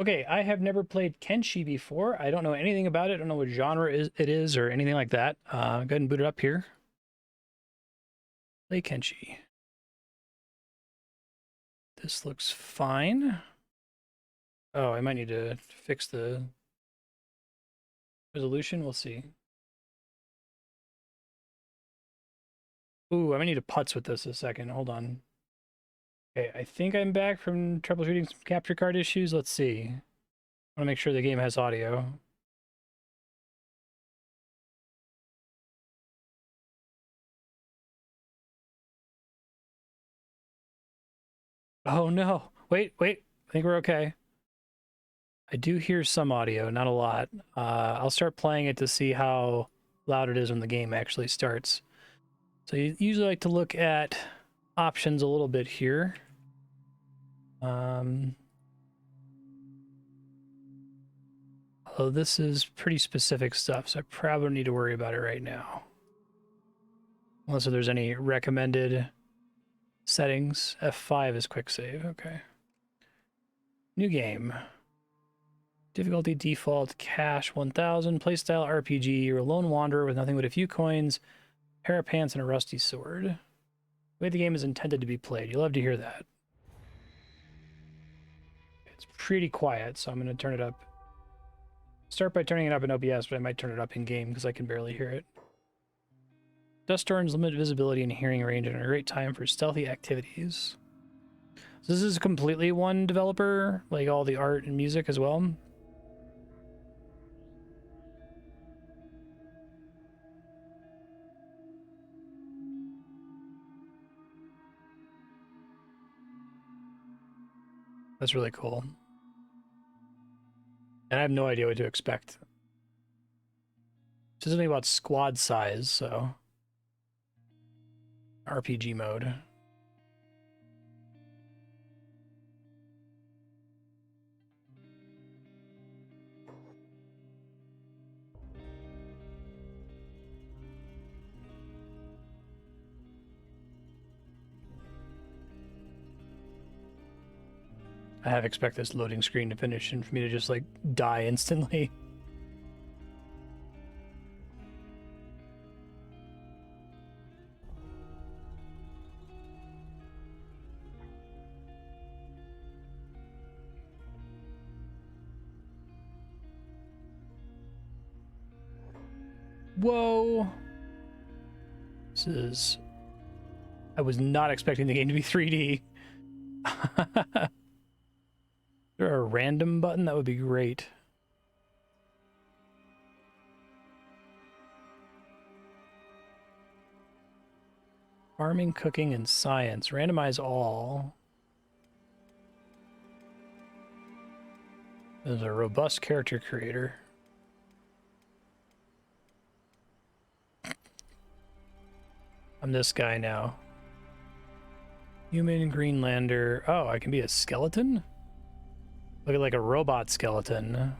Okay, I have never played Kenshi before. I don't know anything about it. I don't know what genre it is or anything like that. Go ahead and boot it up here. Play Kenshi. This looks fine. Oh, I might need to fix the resolution. We'll see. Ooh, I might need to putz with this a second. Hold on. Okay, I think I'm back from troubleshooting some capture card issues. Let's see. I want to make sure the game has audio. Oh no. Wait. I think we're okay. I do hear some audio, not a lot. I'll start playing it to see how loud it is when the game actually starts. So you usually like to look at options a little bit here. Oh, this is pretty specific stuff, so I probably don't need to worry about it right now. Unless there's any recommended settings. F5 is quick save, okay. New game. Difficulty default, cash 1000, playstyle RPG. You're a lone wanderer with nothing but a few coins, a pair of pants, and a rusty sword. The way the game is intended to be played. You love to hear that. It's pretty quiet, so I'm going to turn it up. Start by turning it up in OBS, but I might turn it up in game because I can barely hear it. Dust storms limit visibility and hearing range and are a great time for stealthy activities. So this is completely one developer, like all the art and music as well. That's really cool. And I have no idea what to expect. This is something about squad size, so RPG mode. I have expect this loading screen to finish and for me to just like die instantly. Whoa. This is... I was not expecting the game to be 3D. Is there a random button? That would be great. Farming, cooking, and science. Randomize all. There's a robust character creator. I'm this guy now. Human Greenlander. Oh, I can be a skeleton? Look at like a robot skeleton.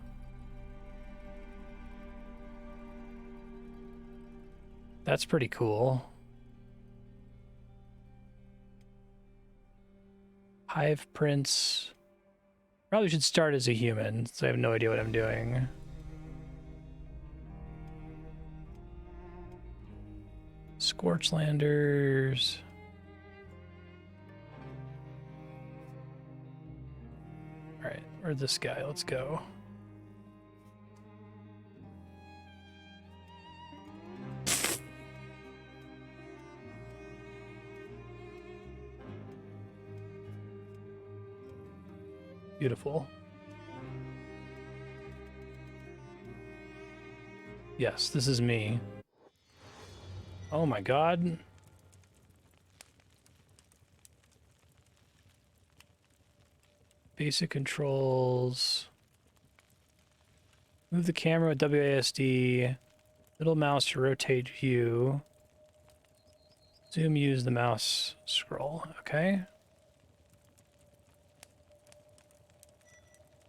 That's pretty cool. Hive Prince. Probably should start as a human, so I have no idea what I'm doing. Scorchlanders. Alright, or this guy, let's go. Beautiful. Yes, this is me. Oh my god. Basic controls. Move the camera with WASD. Middle mouse to rotate view. Zoom, use the mouse scroll. Okay.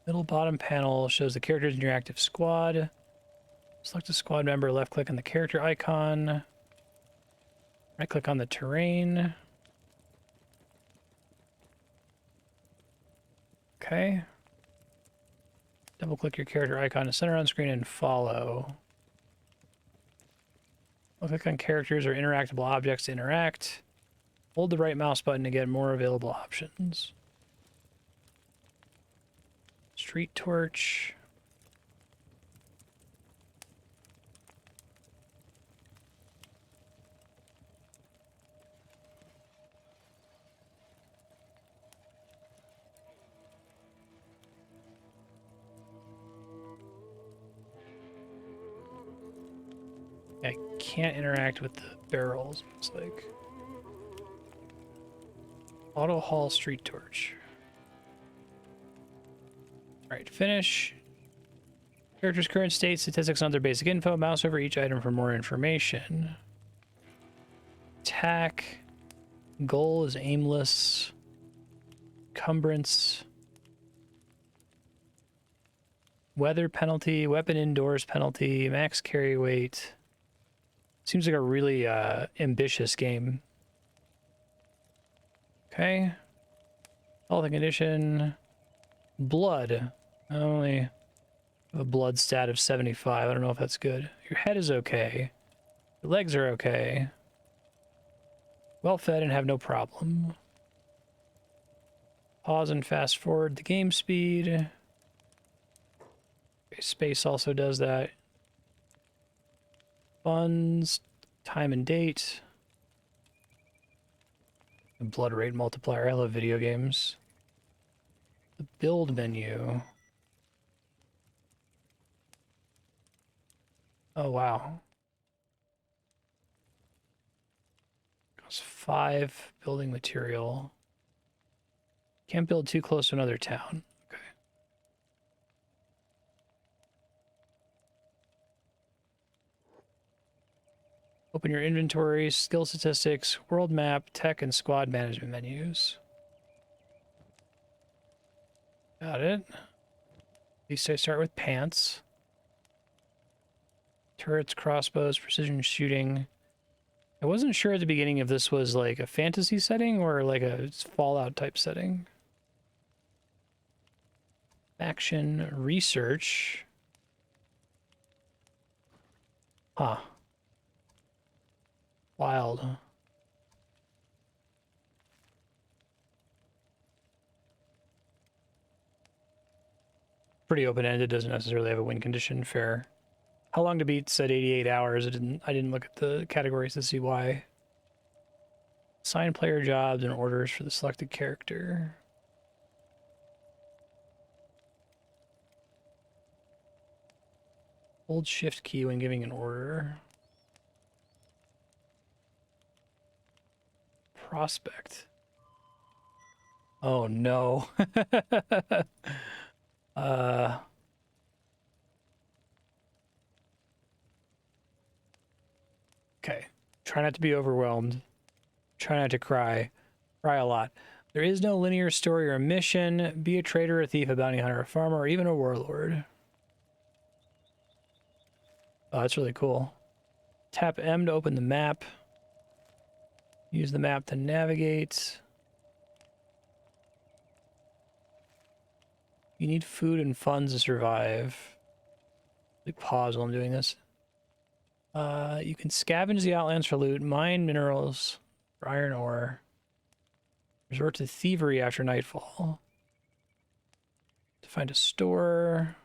Middle bottom panel shows the characters in your active squad. Select a squad member, left click on the character icon. Right click on the terrain. Okay. Double click your character icon to center on screen and follow. Click on characters or interactable objects to interact. Hold the right mouse button to get more available options. Street torch. I can't interact with the barrels, it's like. Auto haul street torch. Alright, finish. Character's current state, statistics, and other basic info. Mouse over each item for more information. Attack. Goal is aimless. Encumbrance. Weather penalty. Weapon indoors penalty. Max carry weight. Seems like a really ambitious game. Okay. Health and condition. Blood. I only have a blood stat of 75. I don't know if that's good. Your head is okay. Your legs are okay. Well fed and have no problem. Pause and fast forward the game speed. Okay, space also does that. Funds, time and date. The blood rate multiplier. I love video games. The build menu. Oh, wow. Costs 5 building material. Can't build too close to another town. Okay. Open your inventory, skill statistics, world map, tech, and squad management menus. Got it. At least I start with pants. Turrets, crossbows, precision shooting. I wasn't sure at the beginning if this was like a fantasy setting or like a Fallout type setting. Action, research. Huh. Wild. Pretty open-ended, doesn't necessarily have a win condition. Fair. How long to beat said 88 hours. I didn't look at the categories to see why. Assign player jobs and orders for the selected character. Hold shift key when giving an order. Prospect. Oh no. Okay. Try not to be overwhelmed. Try not to cry. Cry a lot. There is no linear story or mission. Be a trader, a thief, a bounty hunter, a farmer, or even a warlord. Oh, that's really cool. Tap M to open the map. Use the map to navigate. You need food and funds to survive. Pause while I'm doing this. You can scavenge the outlands for loot, mine minerals for iron ore. Resort to thievery after nightfall. To find a store.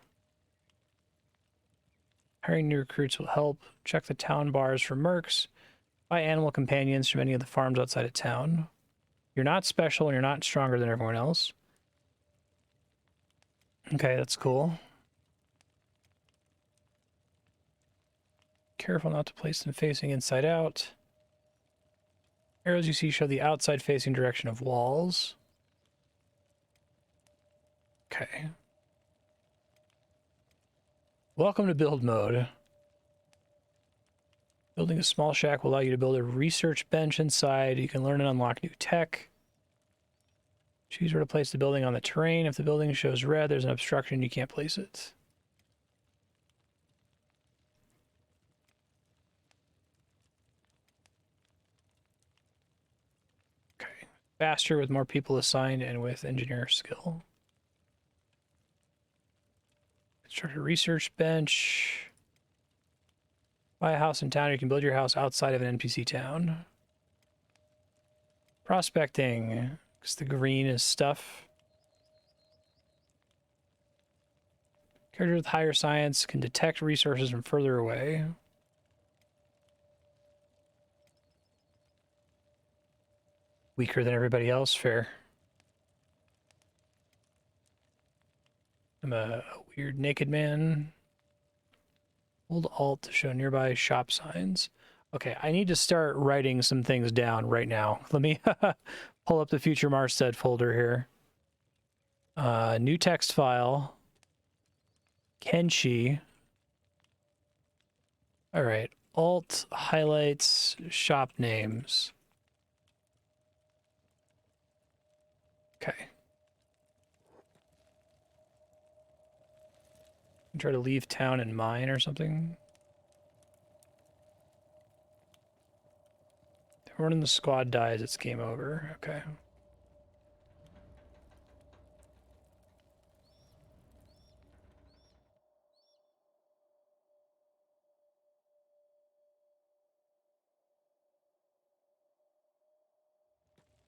Hiring new recruits will help. Check the town bars for mercs. Buy animal companions from any of the farms outside of town. You're not special and you're not stronger than everyone else. Okay, that's cool. Careful not to place them facing inside out. Arrows you see show the outside facing direction of walls. Okay. Welcome to build mode. Building a small shack will allow you to build a research bench inside. You can learn and unlock new tech. Choose where to place the building on the terrain. If the building shows red, there's an obstruction, you can't place it. Okay. Faster with more people assigned and with engineer skill. Start a research bench. Buy a house in town. You can build your house outside of an NPC town. Prospecting, because the green is stuff. Characters with higher science can detect resources from further away. Weaker than everybody else, fair. I'm a weird naked man. Hold Alt to show nearby shop signs. Okay, I need to start writing some things down right now. Let me pull up the future Marstead folder here. New text file. Kenshi. All right. Alt highlights shop names. Okay. Try to leave town and mine or something. If everyone in the squad dies, it's game over. Okay.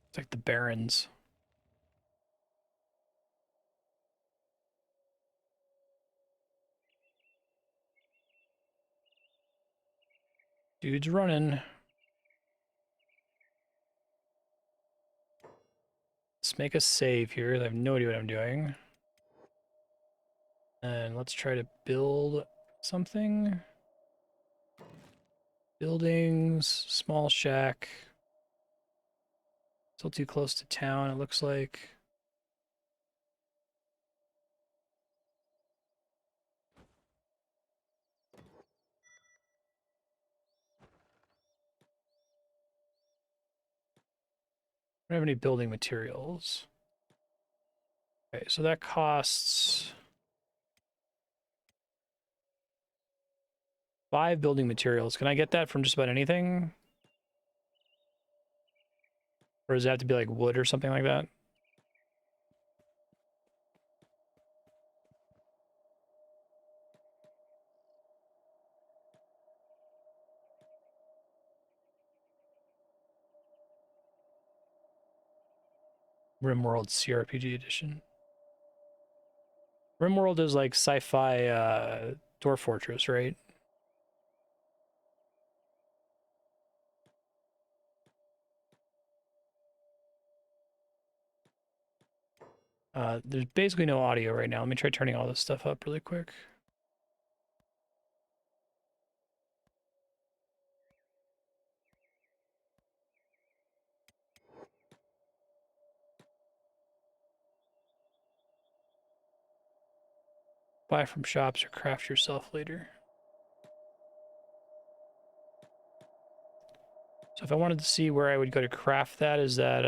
It's like the Barons. Dude's running. Let's make a save here. I have no idea what I'm doing. And let's try to build something. Buildings, small shack. Still too close to town, it looks like. I don't have any building materials. Okay, so that costs 5 building materials. Can I get that from just about anything? Or does it have to be like wood or something like that? RimWorld CRPG edition. RimWorld is like sci-fi Dwarf Fortress, right? There's basically no audio right now. Let me try turning all this stuff up really quick. Buy from shops or craft yourself later. So if I wanted to see where I would go to craft that, is that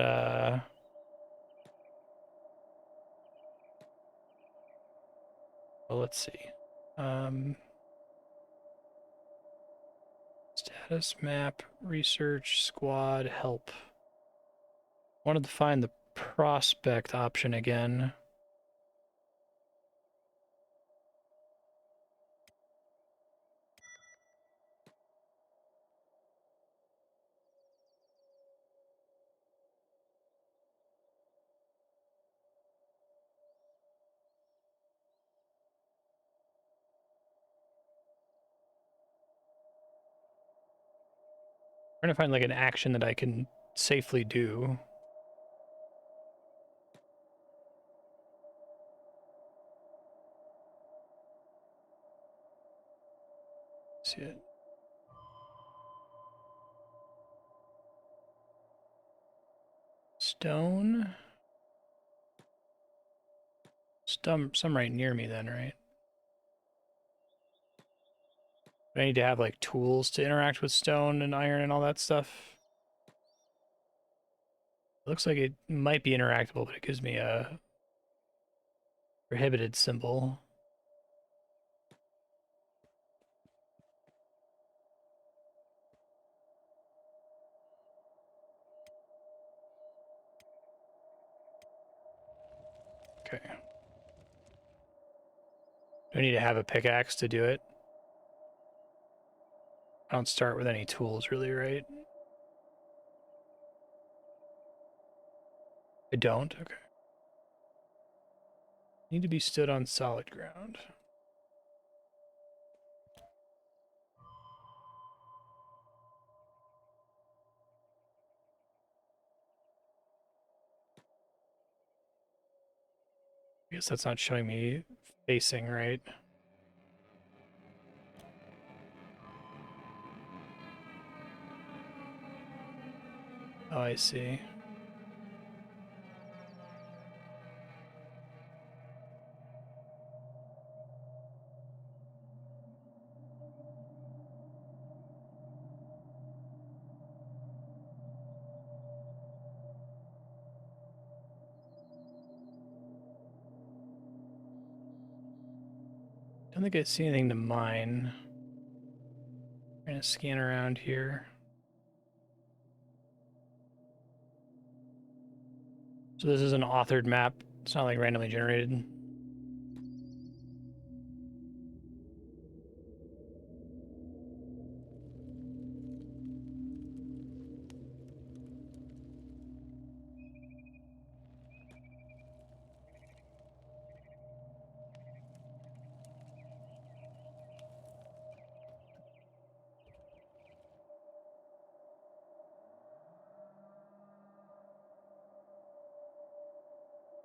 well, let's see. Status map, research, squad, help. Wanted to find the prospect option again. Trying to find like an action that I can safely do. See it. Stone. Some right near me then, right? I need to have like tools to interact with stone and iron and all that stuff. Looks like it might be interactable, but it gives me a prohibited symbol. Okay. Do I I need to have a pickaxe to do it. I don't start with any tools really, right? I don't? Okay. Need to be stood on solid ground. I guess that's not showing me facing, right? Oh, I see. Don't think I see anything to mine. Trying to scan around here. So this is an authored map. It's not like randomly generated.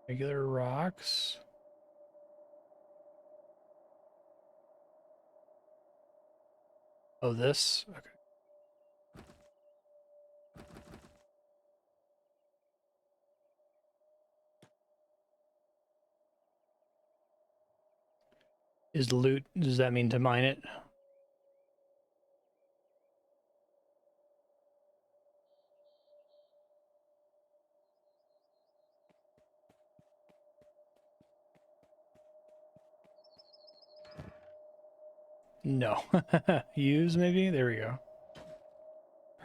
Regular rocks. Oh, this? Okay. Is loot, does that mean to mine it? No. Use, maybe? There we go.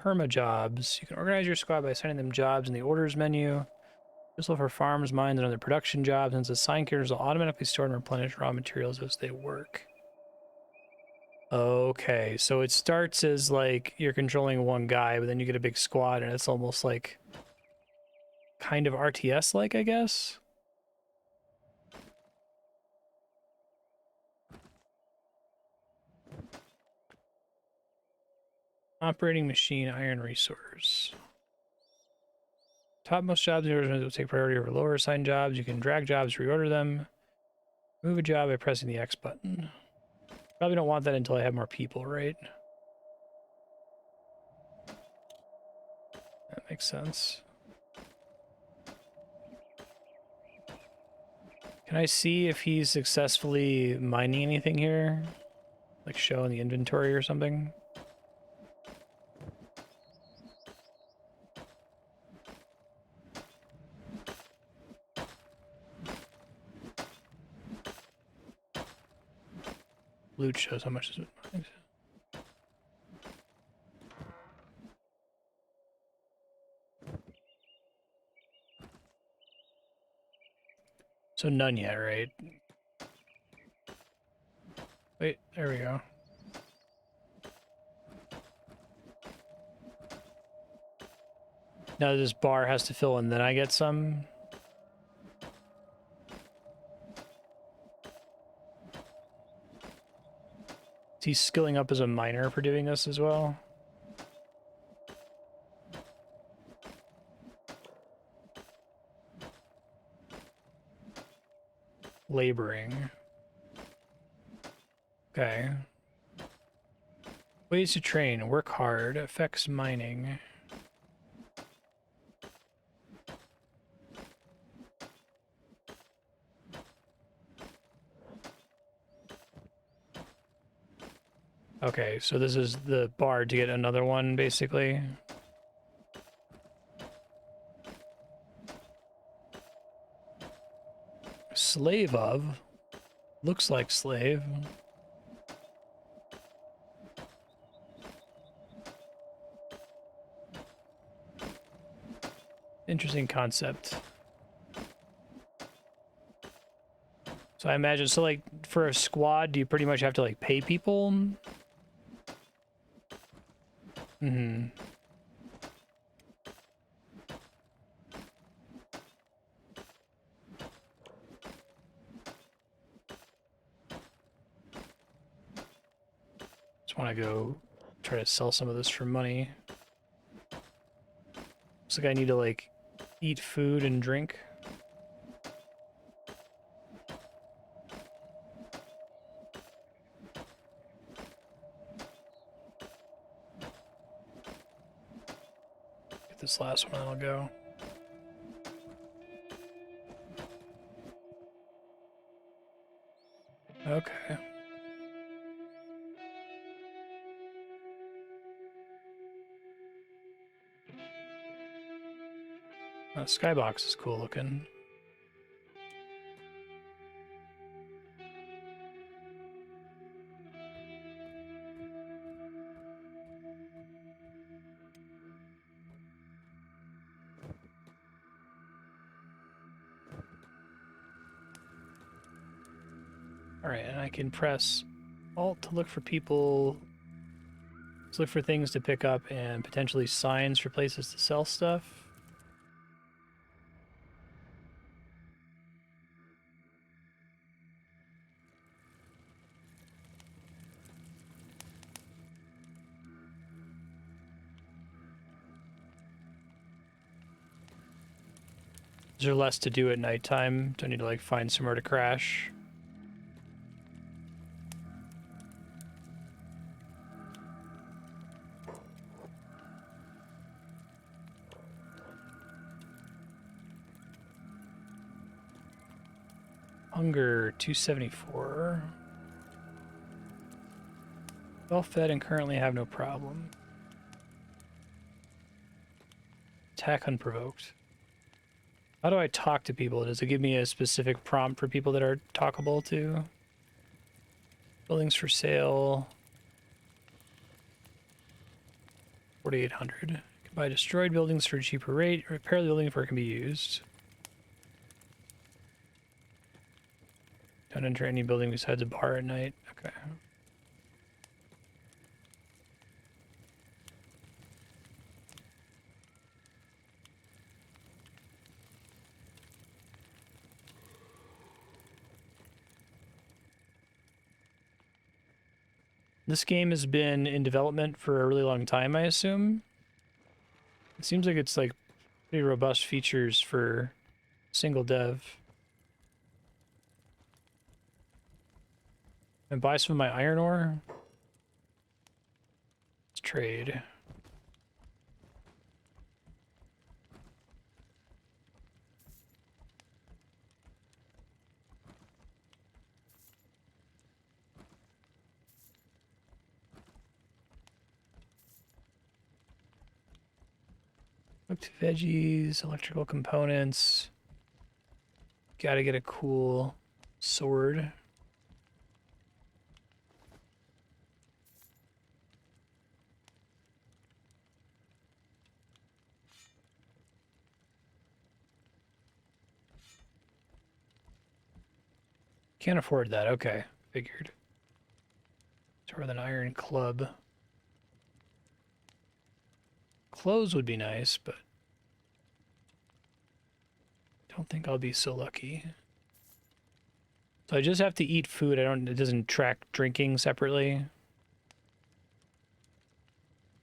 Perma jobs. You can organize your squad by assigning them jobs in the orders menu. Just look for farms, mines, and other production jobs, and assigned characters will automatically store and replenish raw materials as they work. Okay, so it starts as like you're controlling one guy, but then you get a big squad, and it's almost like kind of RTS-like, I guess? Operating machine, iron resource. Topmost jobs in yours will take priority over lower assigned jobs. You can drag jobs, reorder them. Move a job by pressing the X button. Probably don't want that until I have more people, right? That makes sense. Can I see if he's successfully mining anything here? Like show in the inventory or something? Loot shows how much is it mined. So none yet, right? Wait, there we go. Now this bar has to fill and then I get some. Is he skilling up as a miner for doing this as well? Laboring. Okay. Ways to train. Work hard. Affects mining. Okay, so this is the bar to get another one, basically. Slave of. Looks like slave. Interesting concept. So I imagine, so like for a squad, do you pretty much have to like pay people? Mm-hmm. Just want to go try to sell some of this for money. Looks like I need to like eat food and drink. Get this last one, I'll go. Okay. Skybox is cool looking. Alright, and I can press Alt to look for people, to look for things to pick up, and potentially signs for places to sell stuff. Is there less to do at nighttime? Do I need to like find somewhere to crash? Hunger 274. Well fed and currently have no problem. Attack unprovoked. How do I talk to people? Does it give me a specific prompt for people that are talkable to? Buildings for sale. 4,800. Can buy destroyed buildings for a cheaper rate. Repair the building before it can be used. Don't enter any building besides a bar at night. Okay. This game has been in development for a really long time, I assume. It seems like it's like pretty robust features for single dev. And buy some of my iron ore. Let's trade. Cooked veggies, electrical components. Gotta get a cool sword. Can't afford that. Okay, figured. Start with an iron club. Clothes would be nice, but don't think I'll be so lucky. So I just have to eat food. It doesn't track drinking separately.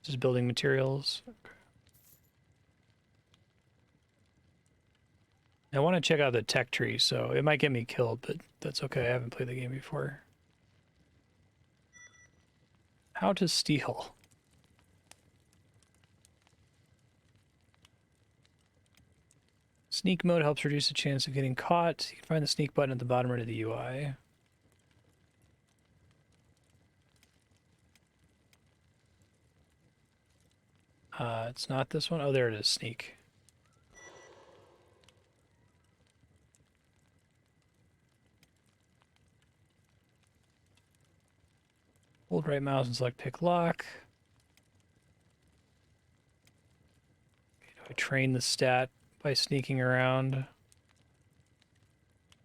Just building materials. Okay. I want to check out the tech tree, so it might get me killed, but that's okay. I haven't played the game before. How to steal. Sneak mode helps reduce the chance of getting caught. You can find the sneak button at the bottom right of the UI. It's not this one. Oh, there it is, sneak. Hold right mouse and select pick lock. Okay, do I train the stat by sneaking around?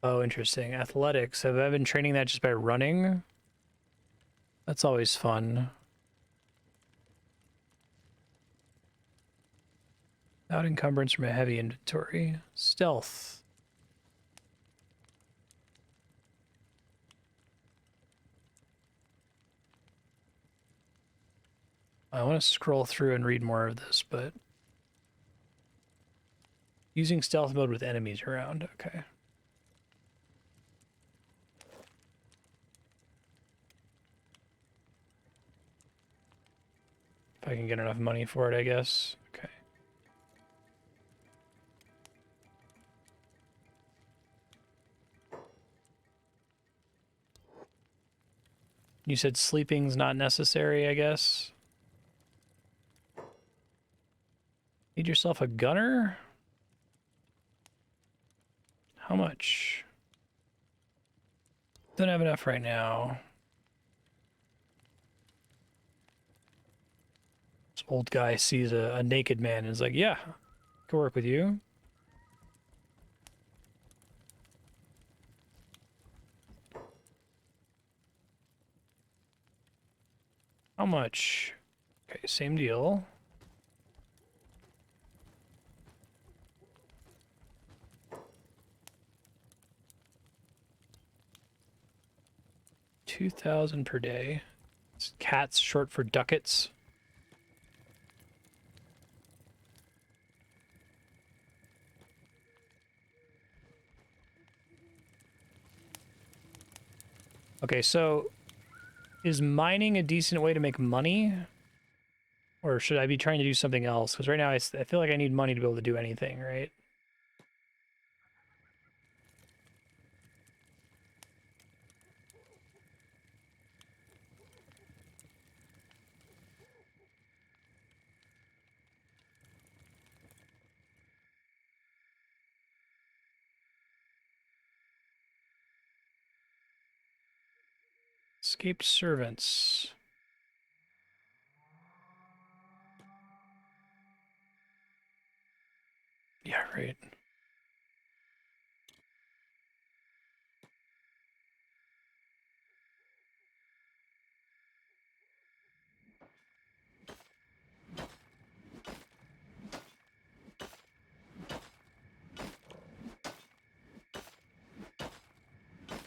Oh, interesting. Athletics. Have I been training that just by running? That's always fun. Without encumbrance from a heavy inventory. Stealth. I want to scroll through and read more of this, but using stealth mode with enemies around. Okay. If I can get enough money for it, I guess. Okay. You said sleeping's not necessary, I guess. Need yourself a gunner? How much? Don't have enough right now. This old guy sees a naked man and is like, yeah, I can work with you. How much? Okay, same deal. $2,000 per day. It's cats short for ducats. Okay, so is mining a decent way to make money? Or should I be trying to do something else? Because right now I feel like I need money to be able to do anything, right? Escaped servants. Yeah, right.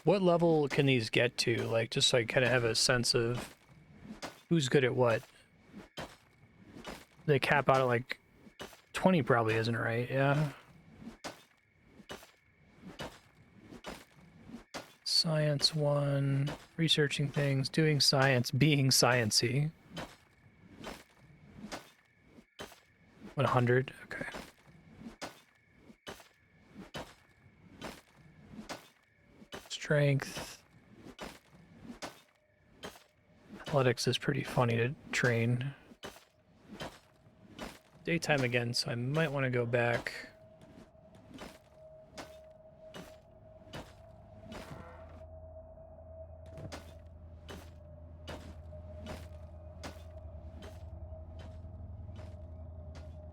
What level can these get to? Like, just so I kind of have a sense of who's good at what. They cap out at like 20 probably isn't right, yeah. Science 1, researching things, doing science, being sciencey. 100, okay. Strength. Athletics is pretty funny to train. Daytime again, so I might want to go back.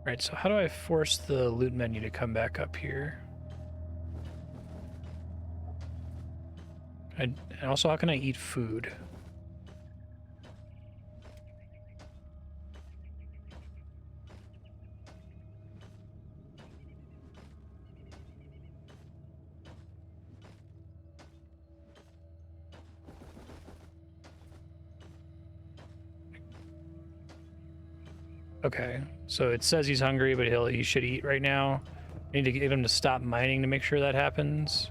Right, so how do I force the loot menu to come back up here? And also, how can I eat food? Okay, so it says he's hungry, but he should eat right now. I need to get him to stop mining to make sure that happens.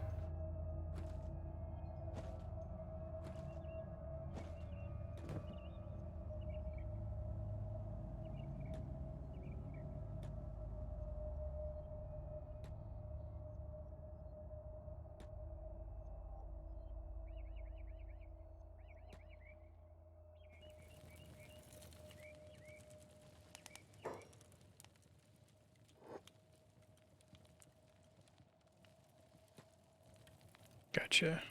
Gotcha.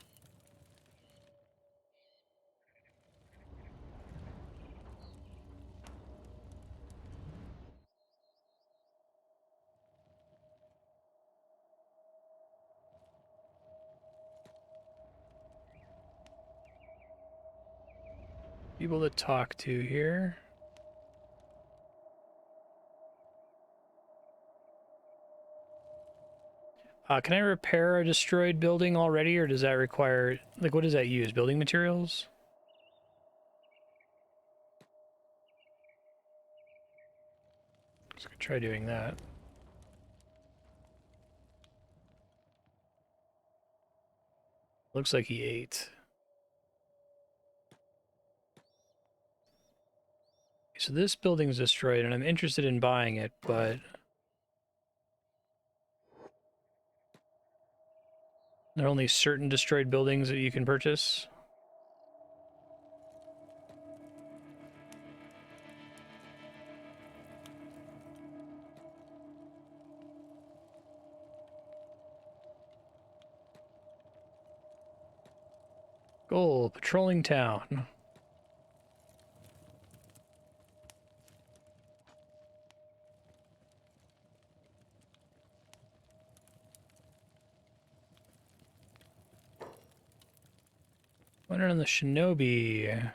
People to talk to here. Can I repair a destroyed building already, or does that require, like, what does that use? Building materials? Let's try doing that. Looks like he ate. So this building's destroyed, and I'm interested in buying it, but there are only certain destroyed buildings that you can purchase. Goal, patrolling town. Wondering on the shinobi. I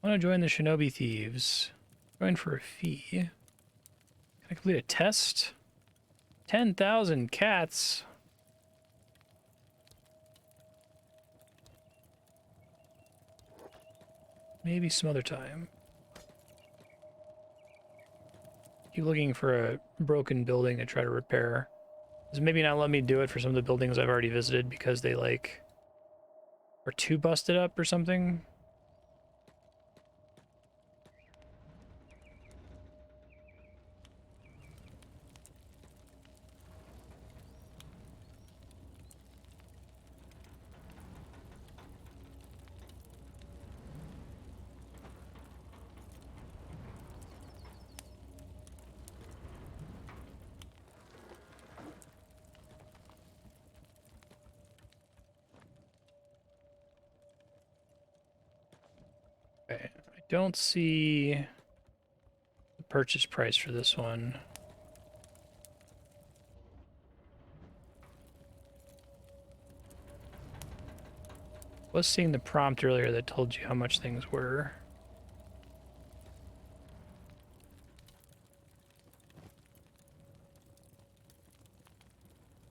want to join the shinobi thieves. Join for a fee. Can I complete a test? 10,000 cats. Maybe some other time. Keep looking for a broken building to try to repair. Does maybe not let me do it for some of the buildings I've already visited because they, like, are too busted up or something? Okay, I don't see the purchase price for this one. I was seeing the prompt earlier that told you how much things were.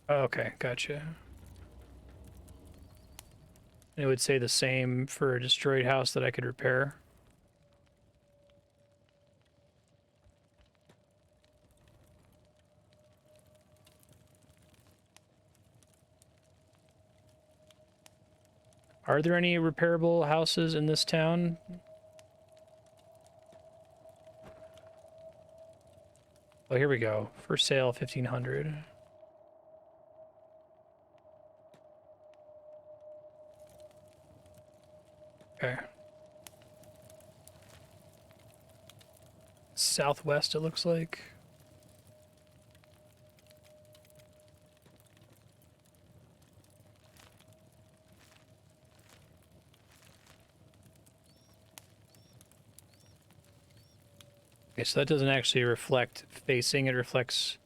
Oh, okay, gotcha. And it would say the same for a destroyed house that I could repair. Are there any repairable houses in this town? Oh, here we go. For sale, 1,500. Okay. Southwest, it looks like. Okay, so that doesn't actually reflect facing, it reflects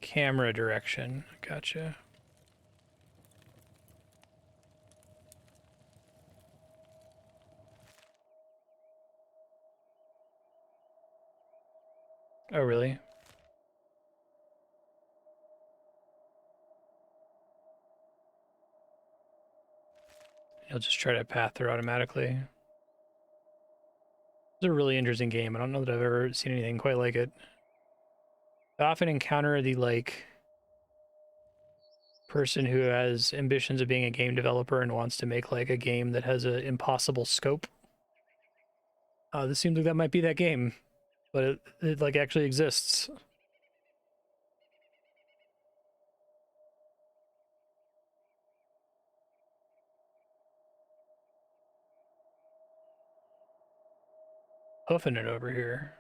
camera direction. Gotcha. Oh, really? You'll just try to path through automatically. It's a really interesting game. I don't know that I've ever seen anything quite like it. I often encounter the, like, person who has ambitions of being a game developer and wants to make, like, a game that has an impossible scope. This seems like that might be that game, but it like, actually exists. Hoofing it over here.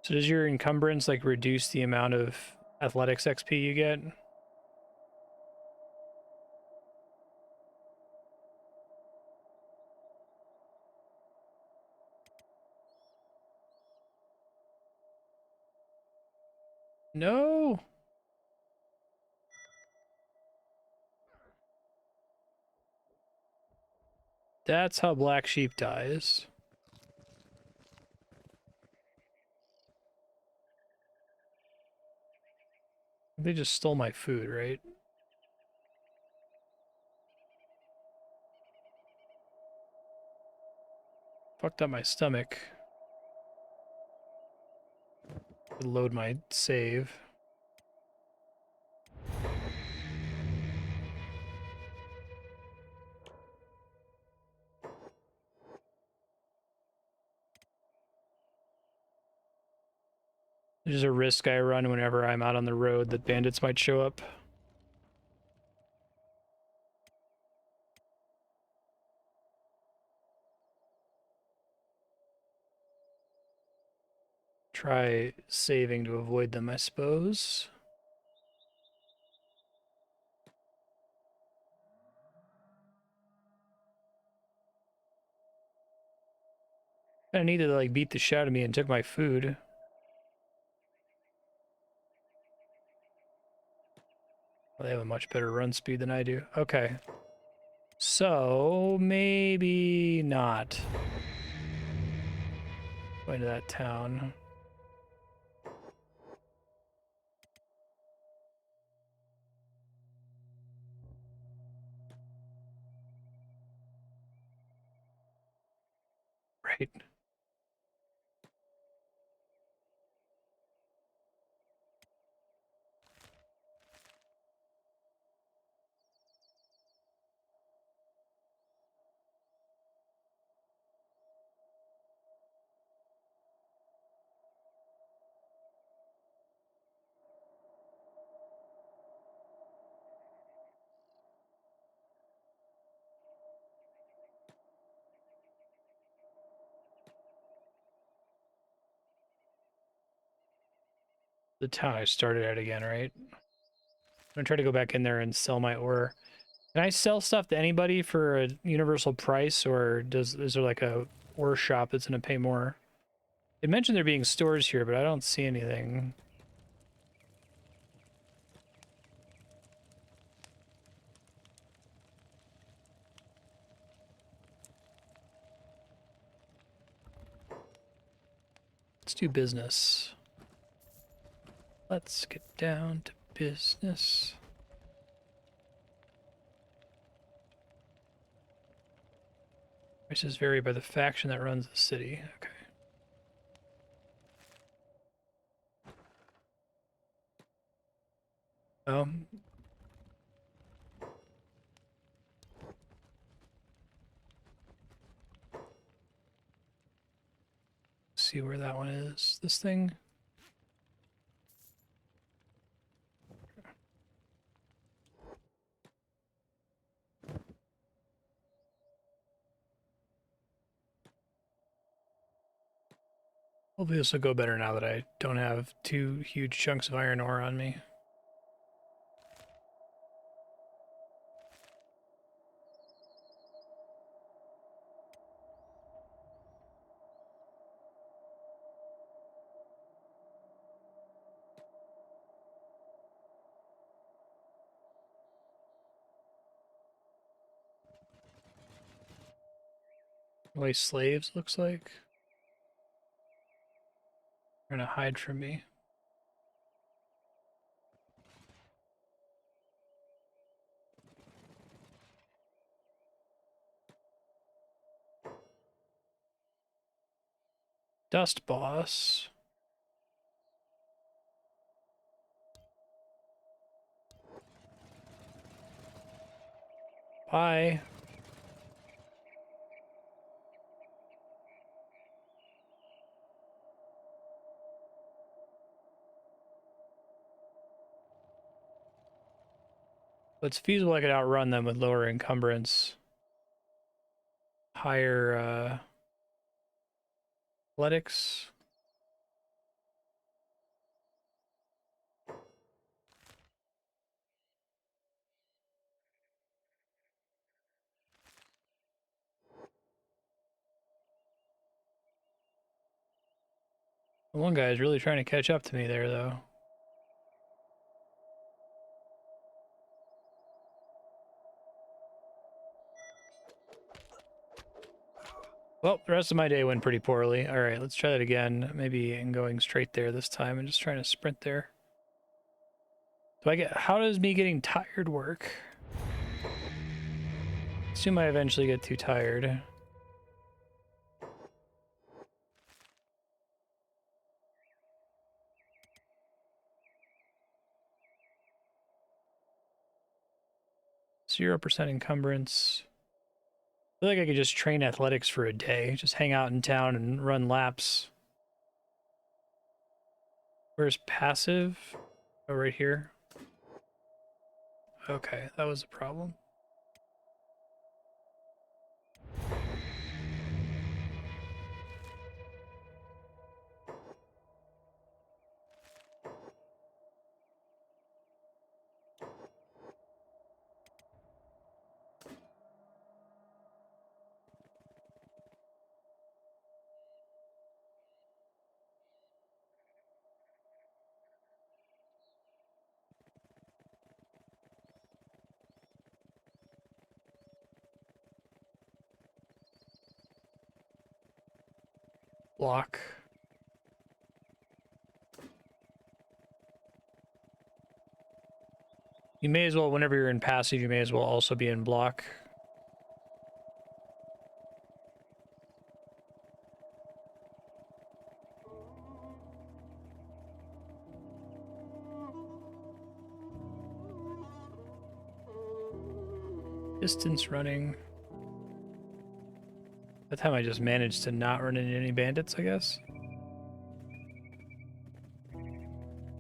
So does your encumbrance, like, reduce the amount of athletics XP you get? No! That's how black sheep dies. They just stole my food, right? Fucked up my stomach. Load my save. There's a risk I run whenever I'm out on the road that bandits might show up. Try saving to avoid them, I suppose. I needed to like beat the shit out of me and took my food. Well, they have a much better run speed than I do. Okay. So, maybe not. Going to that town. Right. The town I started at again, right? I'm gonna try to go back in there and sell my ore. Can I sell stuff to anybody for a universal price, or is there like a ore shop that's gonna pay more? It mentioned there being stores here, but I don't see anything. Let's do business. Let's get down to business. Prices vary by the faction that runs the city. Okay. Um, see where that one is. This thing. Hopefully this will go better now that I don't have two huge chunks of iron ore on me. Way slaves, looks like. Trying to hide from me. Dust boss. Bye. But it's feasible I could outrun them with lower encumbrance. Higher athletics. The one guy is really trying to catch up to me there, though. Well, the rest of my day went pretty poorly. All right, let's try that again. Maybe in going straight there this time and just trying to sprint there. How does me getting tired work? Assume I eventually get too tired. %0 encumbrance. I feel like I could just train athletics for a day. Just hang out in town and run laps. Where's passive? Oh, right here. Okay, that was a problem. Block. You may as well, whenever you're in passive, you may as well also be in block. Distance running. That time I just managed to not run into any bandits, I guess.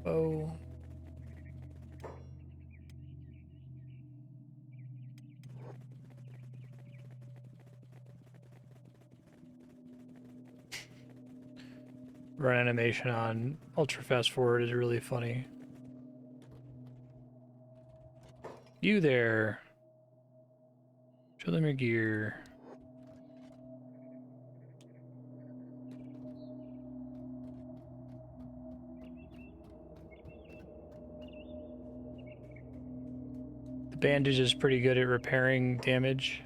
Oh. Run animation on ultra fast forward is really funny. You there. Show them your gear. The bandage is pretty good at repairing damage.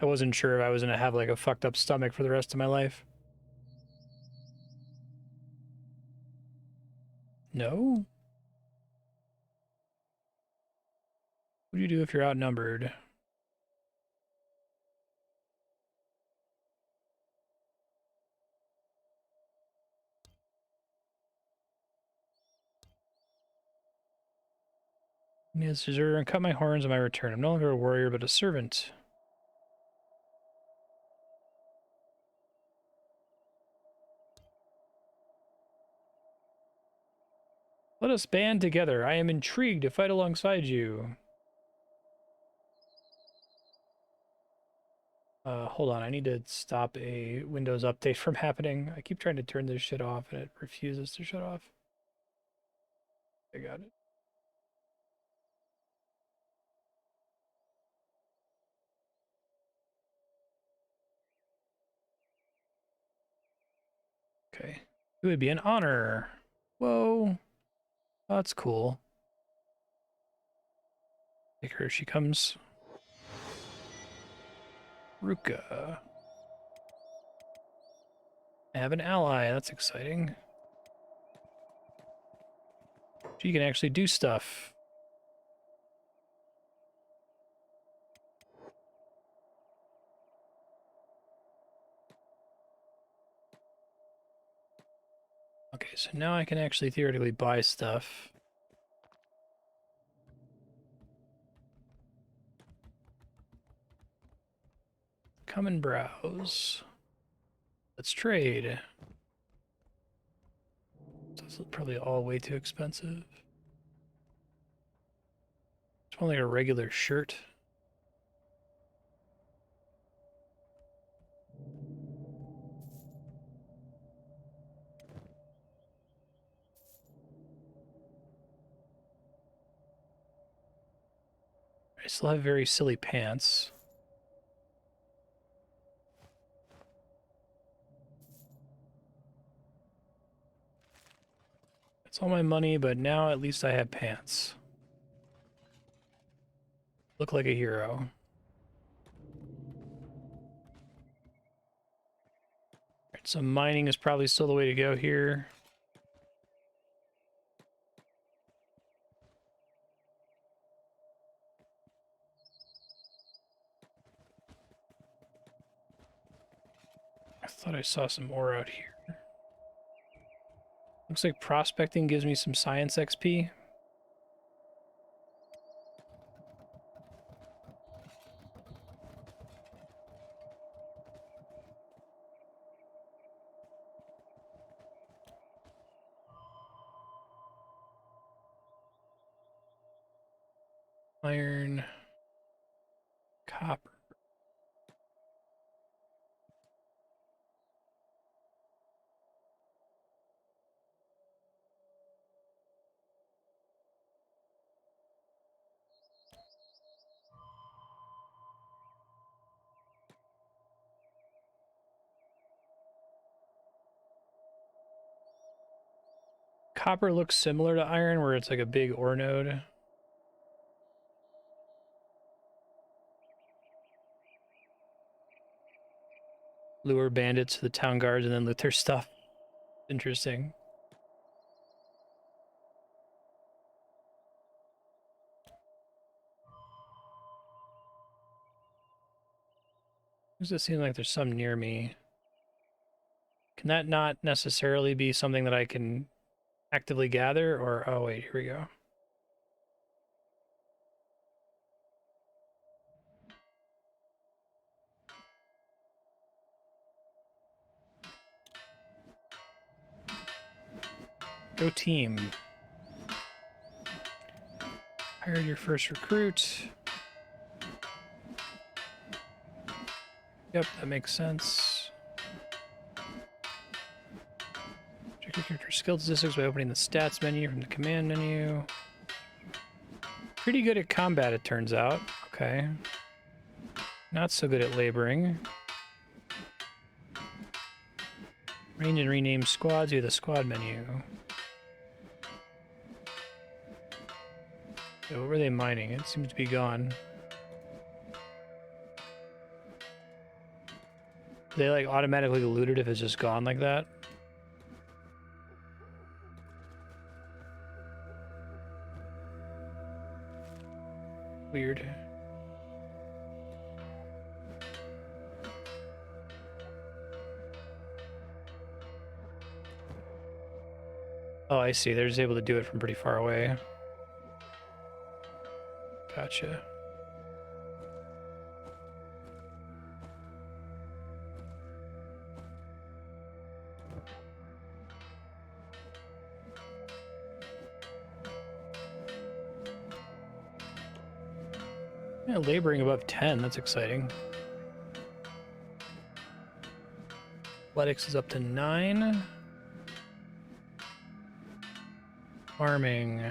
I wasn't sure if I was gonna have like a fucked up stomach for the rest of my life. No? What do you do if you're outnumbered? Yes, deserter, and cut my horns on my return. I'm no longer a warrior, but a servant. Let us band together. I am intrigued to fight alongside you. Hold on. I need to stop a Windows update from happening. I keep trying to turn this shit off and it refuses to shut off. I got it. Okay. It would be an honor. Whoa. Oh, that's cool. Here she comes. Ruka. I have an ally. That's exciting. She can actually do stuff. Okay, so now I can actually theoretically buy stuff. Come and browse. Let's trade. This is probably all way too expensive. It's only a regular shirt. I still have very silly pants. It's all my money, but now at least I have pants. Look like a hero. So mining is probably still the way to go here. I thought I saw some ore out here. Looks like prospecting gives me some science XP. Iron, copper. Copper looks similar to iron, where it's like a big ore node. Lure bandits to the town guards and then loot their stuff. Interesting. Does it seem like there's some near me? Can that not necessarily be something that I can actively gather? Or, oh wait, here we go. Go team. Hired your first recruit. Yep, that makes sense. Check your character skill statistics by opening the stats menu from the command menu. Pretty good at combat, it turns out. Okay. Not so good at laboring. Range and rename squads via the squad menu. So what were they mining? It seems to be gone. They like automatically looted if it's just gone like that? Weird. Oh, I see. They're just able to do it from pretty far away. Gotcha. Yeah, laboring above 10. That's exciting. Athletics is up to 9. Farming.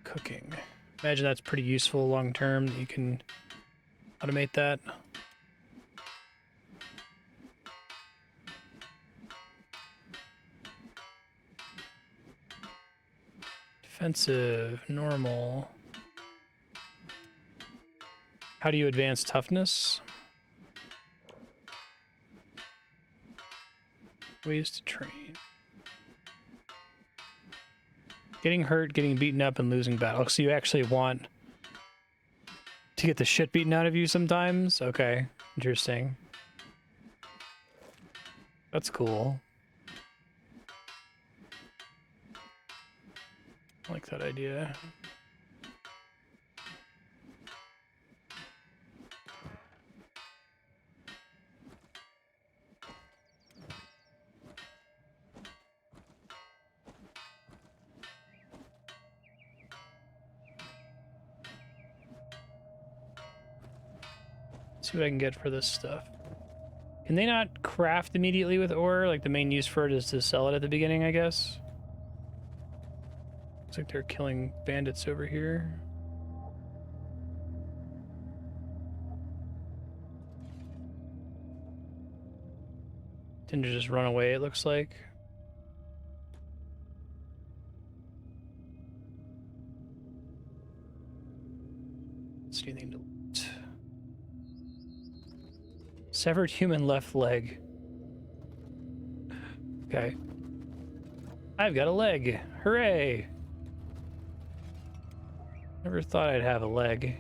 Cooking. Imagine that's pretty useful long term. You can automate that. Defensive, normal. How do you advance toughness? Ways to train. Getting hurt, getting beaten up, and losing battle. So you actually want to get the shit beaten out of you sometimes? Okay, interesting. That's cool. I like that idea. See what I can get for this stuff. Can they not craft immediately with ore? Like the main use for it is to sell it at the beginning, I guess? Looks like they're killing bandits over here. Tend to just run away, it looks like. Severed human left leg. Okay. I've got a leg. Hooray! Never thought I'd have a leg.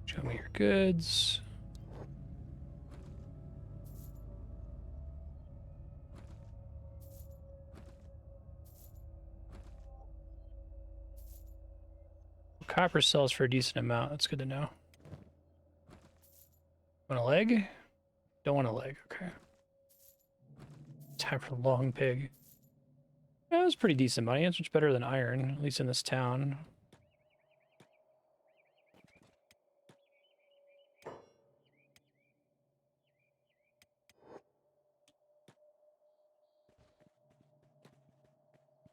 Show me your goods. Copper sells for a decent amount. That's good to know. Want a leg? Don't want a leg. Okay. Time for the long pig. That was pretty decent money. It's much better than iron, at least in this town.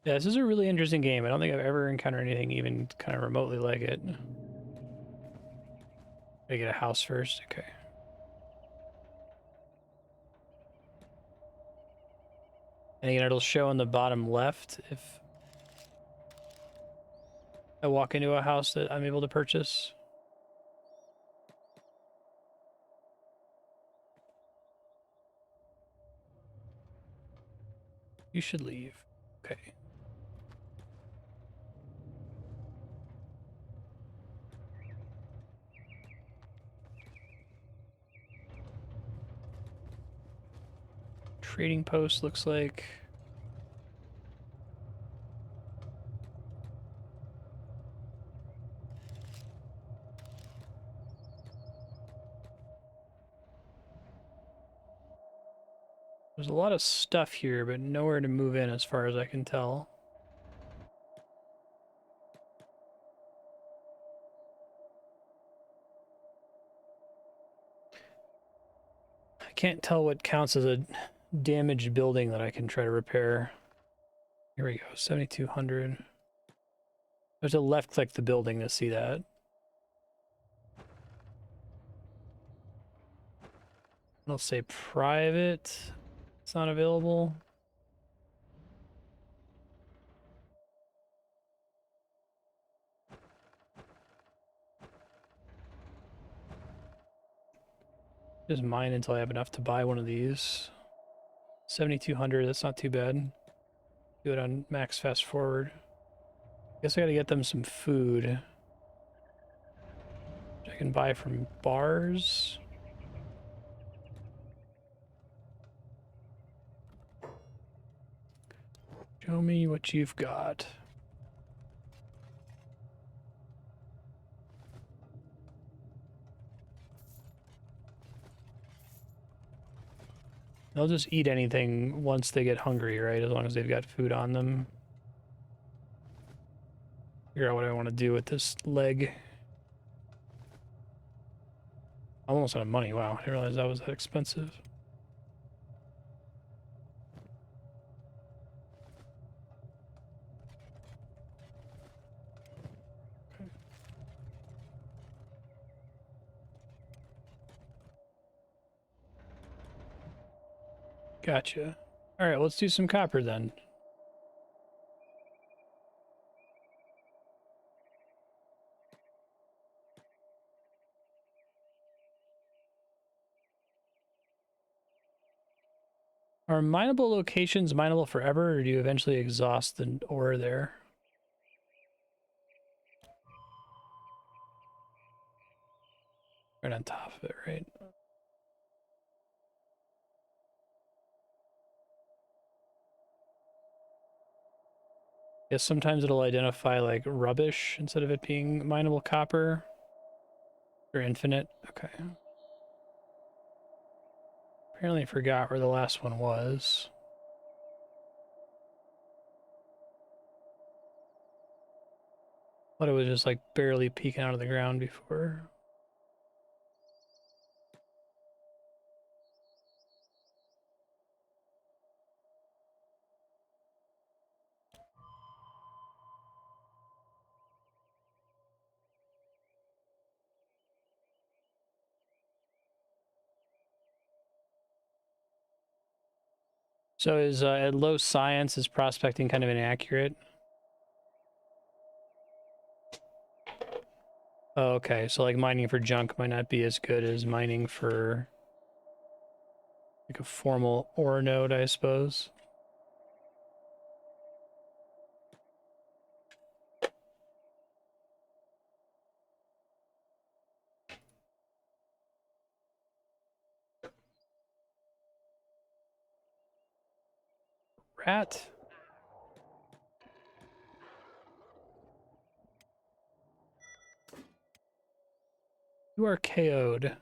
Yeah, this is a really interesting game. I don't think I've ever encountered anything even kind of remotely like it. Gotta get a house first. Okay. And again, it'll show on the bottom left if I walk into a house that I'm able to purchase. You should leave. Okay. Trading post looks like. There's a lot of stuff here, but nowhere to move in as far as I can tell. I can't tell what counts as a damaged building that I can try to repair. Here we go, 7,200. There's a left click the building to see that. It'll say private. It's not available. Just mine until I have enough to buy one of these. 7,200, that's not too bad. Do it on max fast forward. Guess I gotta get them some food. Which I can buy from bars. Show me what you've got. They'll just eat anything once they get hungry, right? As long as they've got food on them. Figure out what I want to do with this leg. I'm almost out of money. Wow, I didn't realize that was that expensive. Okay. Gotcha. All right, let's do some copper then. Are mineable locations mineable forever, or do you eventually exhaust the ore there? Right on top of it, right? Yes, sometimes it'll identify like rubbish instead of it being mineable copper. Or infinite. Okay. Apparently forgot where the last one was. Thought it was just like barely peeking out of the ground before. So is at low science is prospecting kind of inaccurate? Oh, okay, so like mining for junk might not be as good as mining for like a formal ore node, I suppose. Rat. You are KO'd.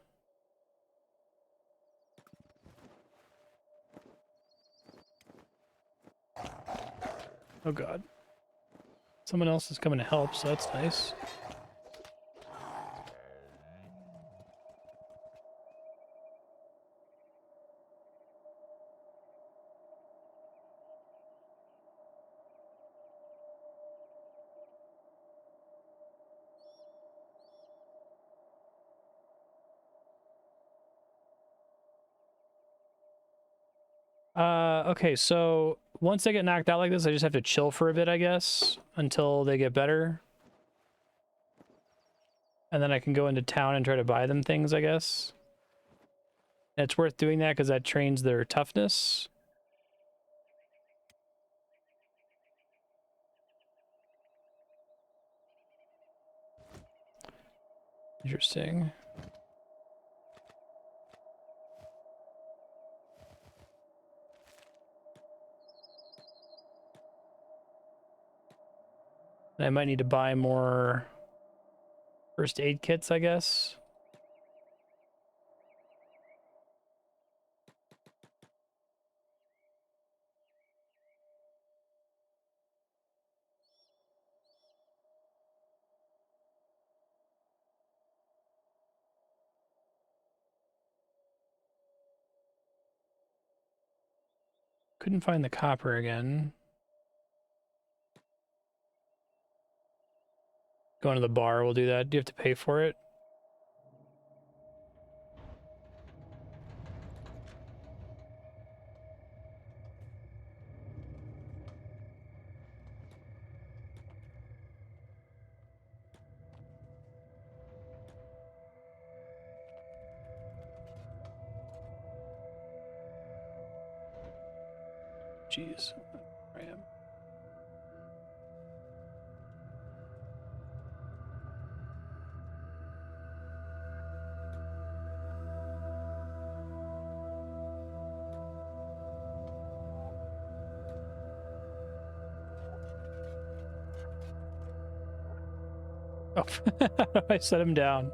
Oh god. Someone else is coming to help, so that's nice. Okay, so once they get knocked out like this, I just have to chill for a bit, I guess, until they get better. And then I can go into town and try to buy them things, I guess. And it's worth doing that because that trains their toughness. Interesting. And I might need to buy more first aid kits, I guess. Couldn't find the copper again. Going to the bar will do that. Do you have to pay for it? Jeez. I am. Oh, I set him down.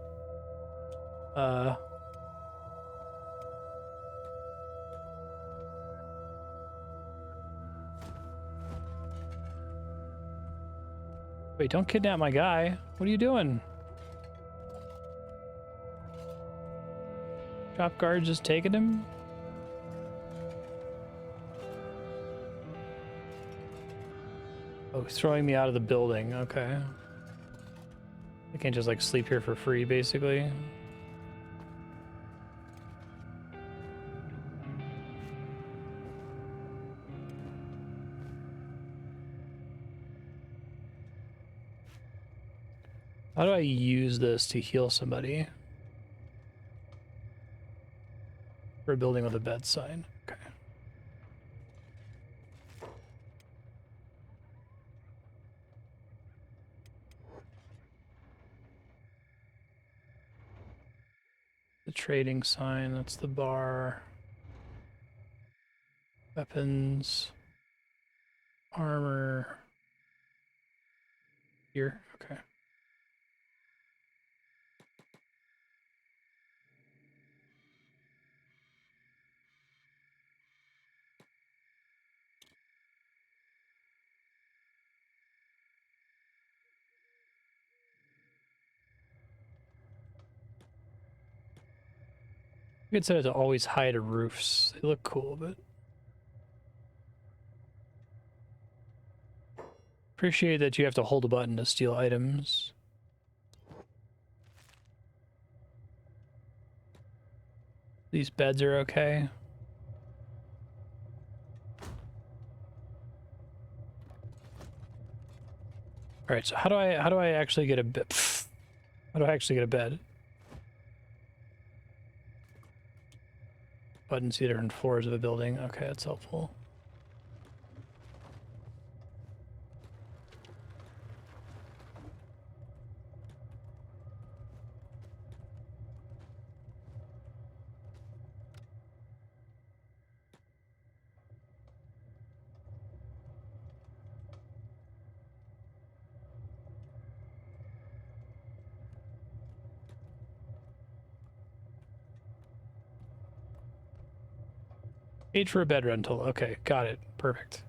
Wait, don't kidnap my guy. What are you doing? Drop guard just taking him? Oh, throwing me out of the building. Okay. I can't just like sleep here for free, basically. How do I use this to heal somebody? For a building with a bed sign. Okay. The trading sign, that's the bar. Weapons. Armor. Here. Okay. You could set it to always hide roofs. They look cool, but appreciate that you have to hold a button to steal items. These beds are okay. All right, so how do I actually get a bit? How do I actually get a bed? Button see different floors of a building. Okay, that's helpful. Paid for a bed rental. Okay, got it. Perfect.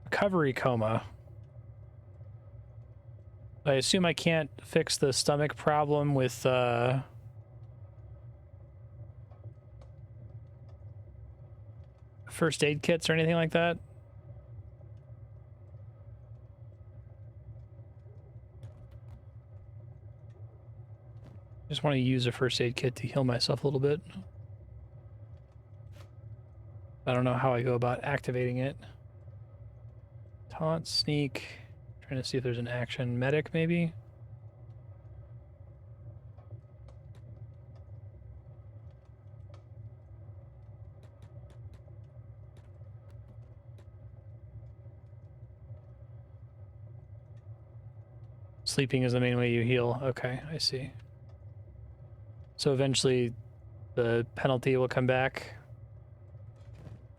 Recovery coma. I assume I can't fix the stomach problem with first aid kits or anything like that. Just want to use a first aid kit to heal myself a little bit. I don't know how I go about activating it. Taunt, sneak. Trying to see if there's an action. Medic, maybe? Sleeping is the main way you heal. Okay, I see. So eventually the penalty will come back.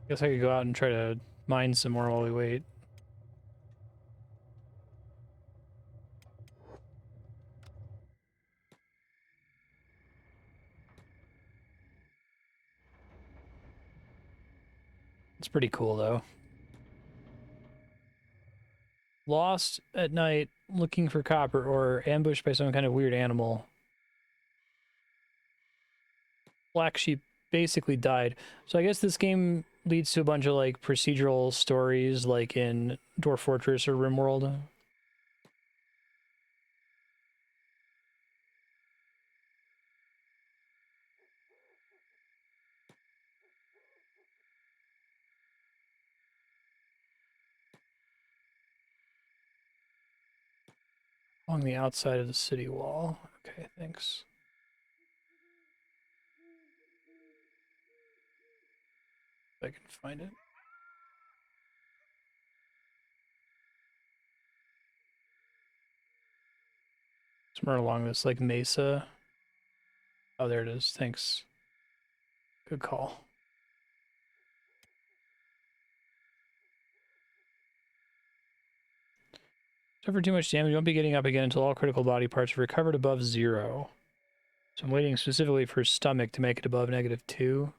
Guess I could go out and try to mine some more while we wait. It's pretty cool, though. Lost at night, looking for copper, or ambushed by some kind of weird animal. Black sheep basically died. So I guess this game leads to a bunch of, like, procedural stories, like in Dwarf Fortress or RimWorld. Along the outside of the city wall. Okay, thanks. If I can find it. Somewhere along this, like, mesa. Oh, there it is. Thanks. Good call. Suffer too much damage. You won't be getting up again until all critical body parts are recovered above 0. So I'm waiting specifically for stomach to make it above -2.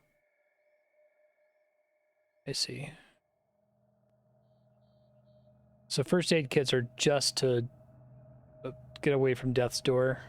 I see. So first aid kits are just to get away from death's door.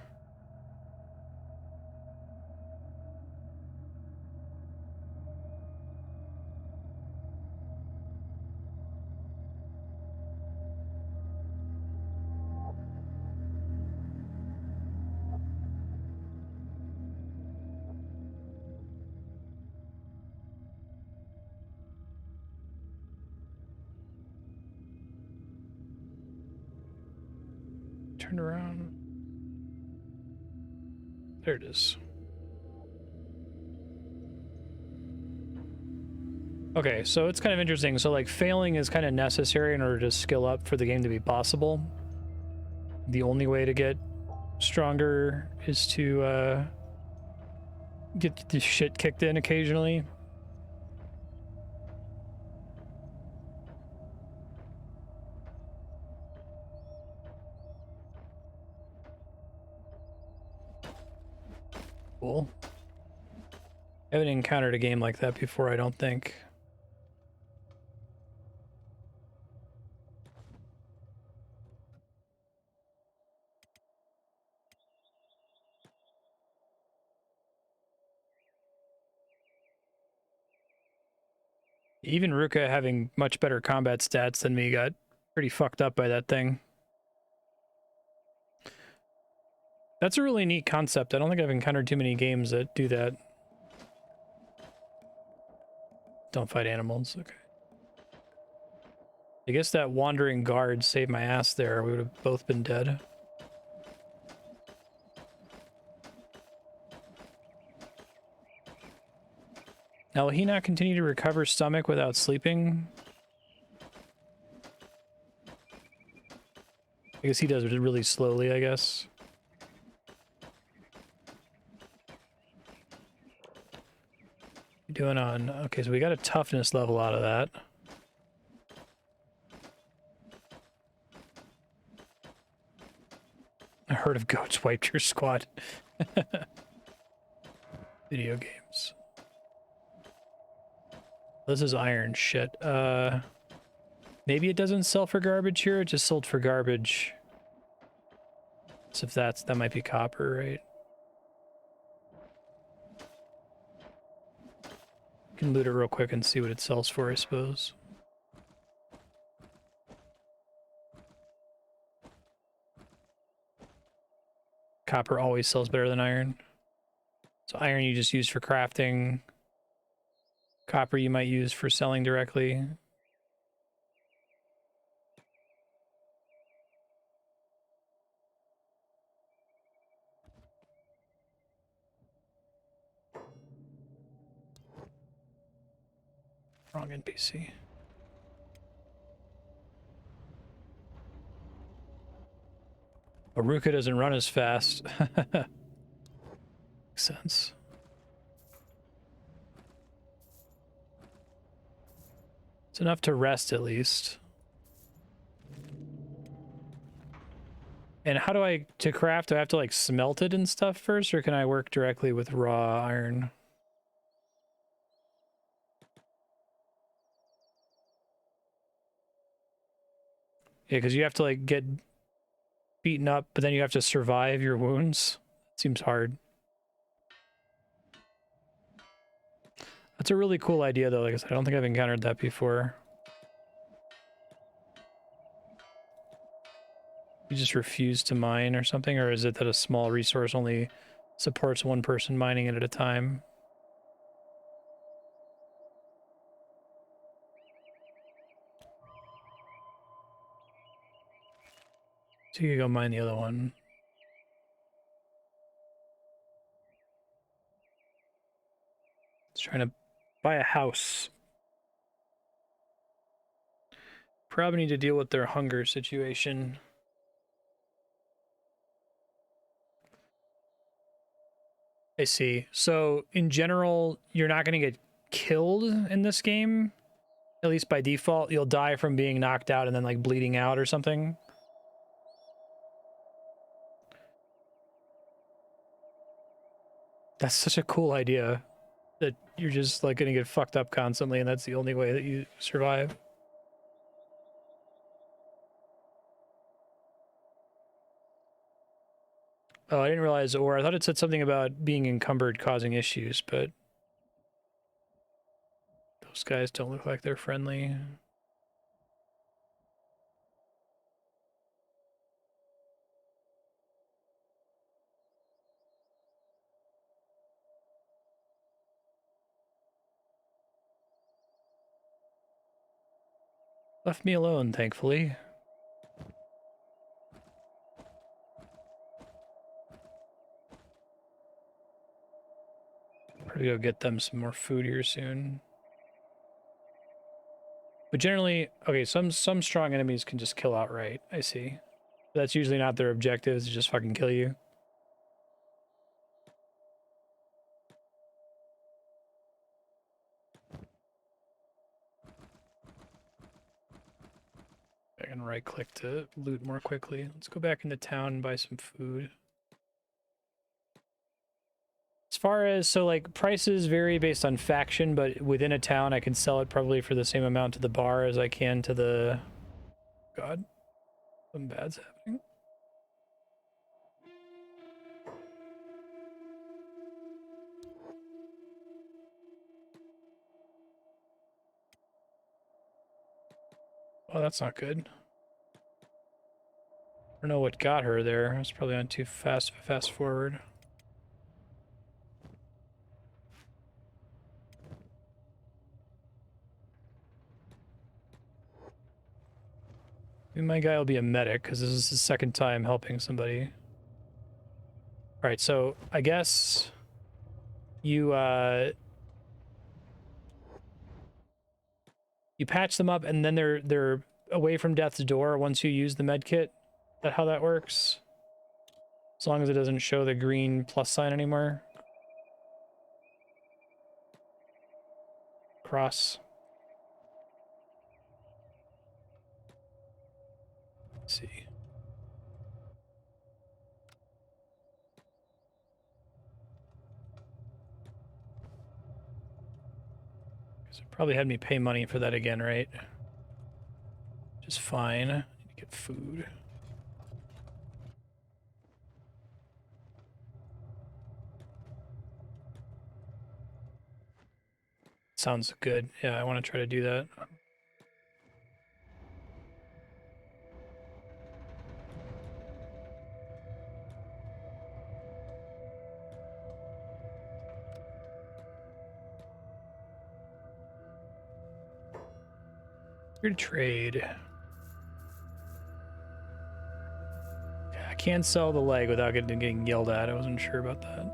Turn around. There it is. Okay, so it's kind of interesting. So, like, failing is kind of necessary in order to skill up for the game to be possible. The only way to get stronger is to get the shit kicked in occasionally. Cool. I haven't encountered a game like that before, I don't think. Even Ruka having much better combat stats than me got pretty fucked up by that thing. That's a really neat concept. I don't think I've encountered too many games that do that. Don't fight animals. Okay. I guess that wandering guard saved my ass there. We would have both been dead. Now, will he not continue to recover stomach without sleeping? I guess he does it really slowly, I guess. Doing on... Okay, so we got a toughness level out of that. A herd of goats wiped your squad. Video games. This is iron shit. Maybe it doesn't sell for garbage here. It just sold for garbage. So if that might be copper, right? You can loot it real quick and see what it sells for, I suppose. Copper always sells better than iron. So iron you just use for crafting. Copper you might use for selling directly. Wrong NPC. Aruka doesn't run as fast. Makes sense. It's enough to rest at least. And how do I, to craft, do I have to like smelt it and stuff first, or can I work directly with raw iron? Yeah, because you have to like get beaten up, but then you have to survive your wounds. Seems hard. That's a really cool idea though. Like I said, I don't think I've encountered that before. You just refuse to mine or something, or is it that a small resource only supports one person mining it at a time? So you can go mine the other one. It's trying to buy a house. Probably need to deal with their hunger situation. I see. So in general, you're not going to get killed in this game. At least by default, you'll die from being knocked out and then like bleeding out or something. That's such a cool idea that you're just like going to get fucked up constantly and that's the only way that you survive. Oh, I didn't realize, or I thought it said something about being encumbered causing issues, but those guys don't look like they're friendly. Left me alone, thankfully. Probably go get them some more food here soon. But generally, okay, some strong enemies can just kill outright. I see. That's usually not their objectives, to just fucking kill you. I can right click to loot more quickly. Let's go back into town and buy some food. As far as, so like prices vary based on faction, but within a town I can sell it probably for the same amount to the bar as I can to the... God, something bad's happening. Oh, that's not good. I don't know what got her there. I was probably on too fast forward. Maybe my guy will be a medic, because this is his second time helping somebody. Alright, so I guess you, You patch them up, and then they're away from death's door once you use the med kit. Is that how that works? As long as it doesn't show the green plus sign anymore. Cross. Let's see. Because it probably had me pay money for that again, right? Which is fine. I need to get food. Sounds good. Yeah, I want to try to do that. Here to trade. I can't sell the leg without getting yelled at. I wasn't sure about that.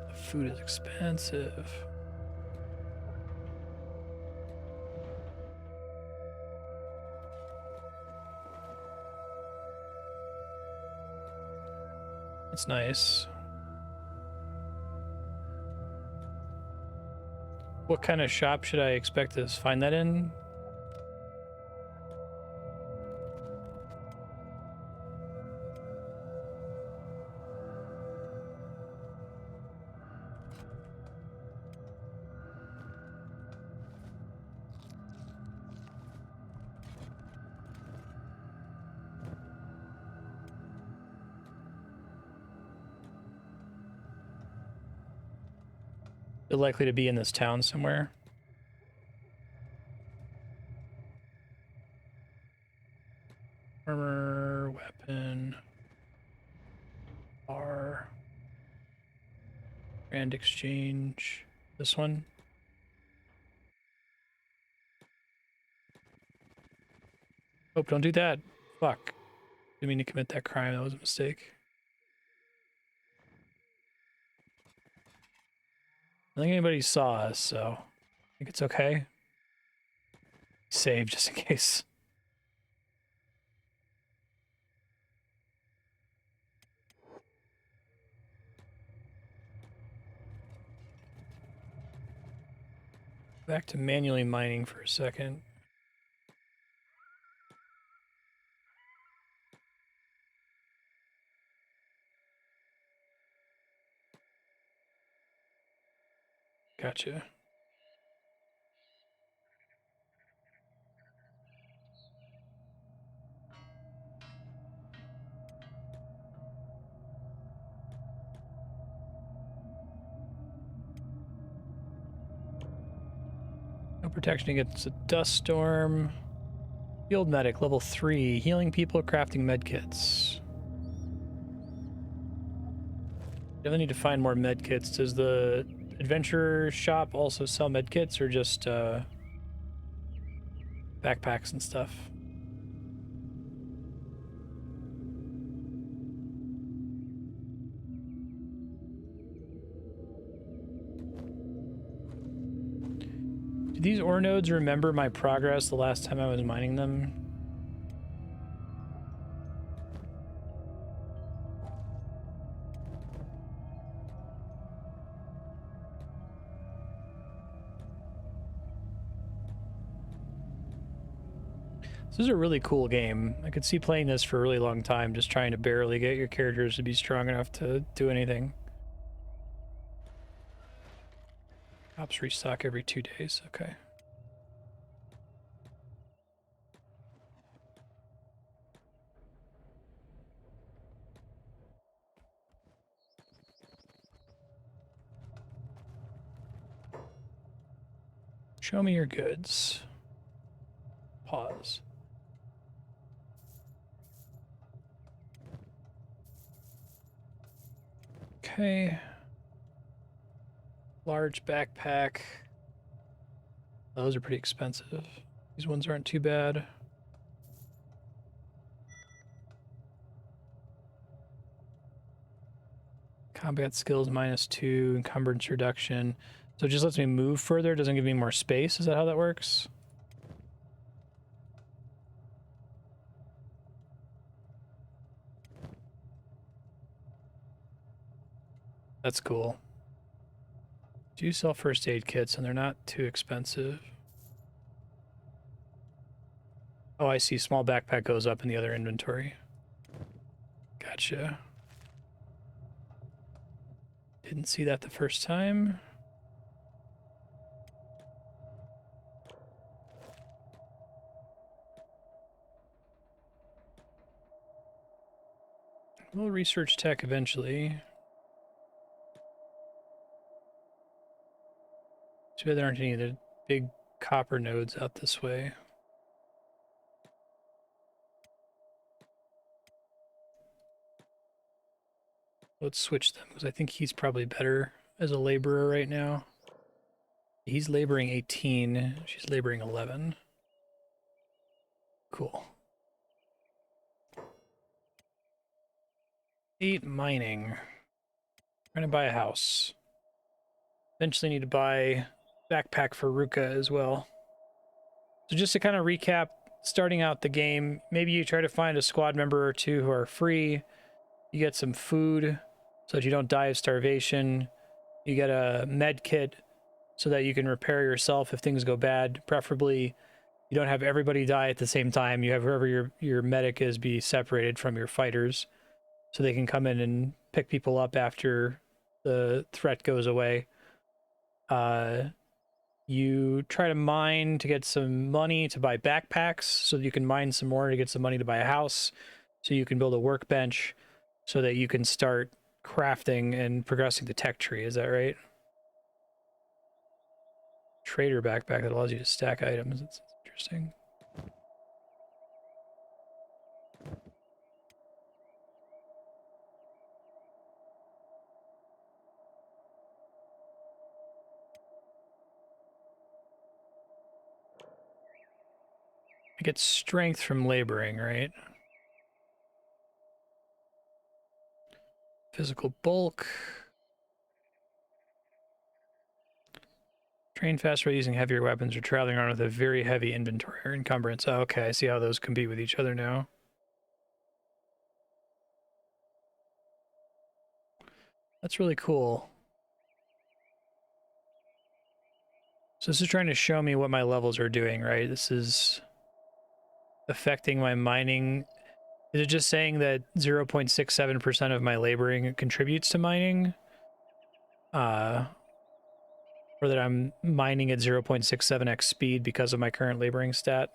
The food is expensive. That's nice. What kind of shop should I expect to find that in? They're likely to be in this town somewhere. Armor, weapon, bar, grand exchange. This one. Oh, don't do that. Fuck. Didn't mean to commit that crime. That was a mistake. I don't think anybody saw us, so I think it's okay. Save just in case. Back to manually mining for a second. Gotcha. No protection against a dust storm. Field medic, level 3. Healing people, crafting medkits. Definitely need to find more medkits. Does the adventure shop also sell medkits, or just backpacks and stuff? Do these ore nodes remember my progress the last time I was mining them? This is a really cool game. I could see playing this for a really long time, just trying to barely get your characters to be strong enough to do anything. Shops restock every 2 days. Okay. Show me your goods. Pause. Okay. Large backpack. Those are pretty expensive. These ones aren't too bad. Combat skills -2, encumbrance reduction. So it just lets me move further, doesn't give me more space. Is that how that works? That's cool. Do you sell first aid kits and they're not too expensive? Oh, I see. Small backpack goes up in the other inventory. Gotcha. Didn't see that the first time. We'll research tech eventually. Too bad there aren't any of the big copper nodes out this way. Let's switch them, because I think he's probably better as a laborer right now. He's laboring 18, she's laboring 11. Cool. 8 mining. Trying to buy a house. Eventually need to buy backpack for Ruka as well. So just to kind of recap, starting out the game, maybe you try to find a squad member or two who are free. You get some food so that you don't die of starvation. You get a med kit so that you can repair yourself if things go bad. Preferably, you don't have everybody die at the same time. You have whoever your medic is be separated from your fighters so they can come in and pick people up after the threat goes away. You try to mine to get some money to buy backpacks so that you can mine some more to get some money to buy a house so you can build a workbench so that you can start crafting and progressing the tech tree. Is that right? Trader backpack that allows you to stack items. That's interesting. I get strength from laboring, right? Physical bulk. Train faster by using heavier weapons or traveling around with a very heavy inventory or encumbrance. Oh, okay, I see how those compete with each other now. That's really cool. So this is trying to show me what my levels are doing, right? This is affecting my mining. Is it just saying that 0.67% of my laboring contributes to mining? Or that I'm mining at 0.67x speed because of my current laboring stat?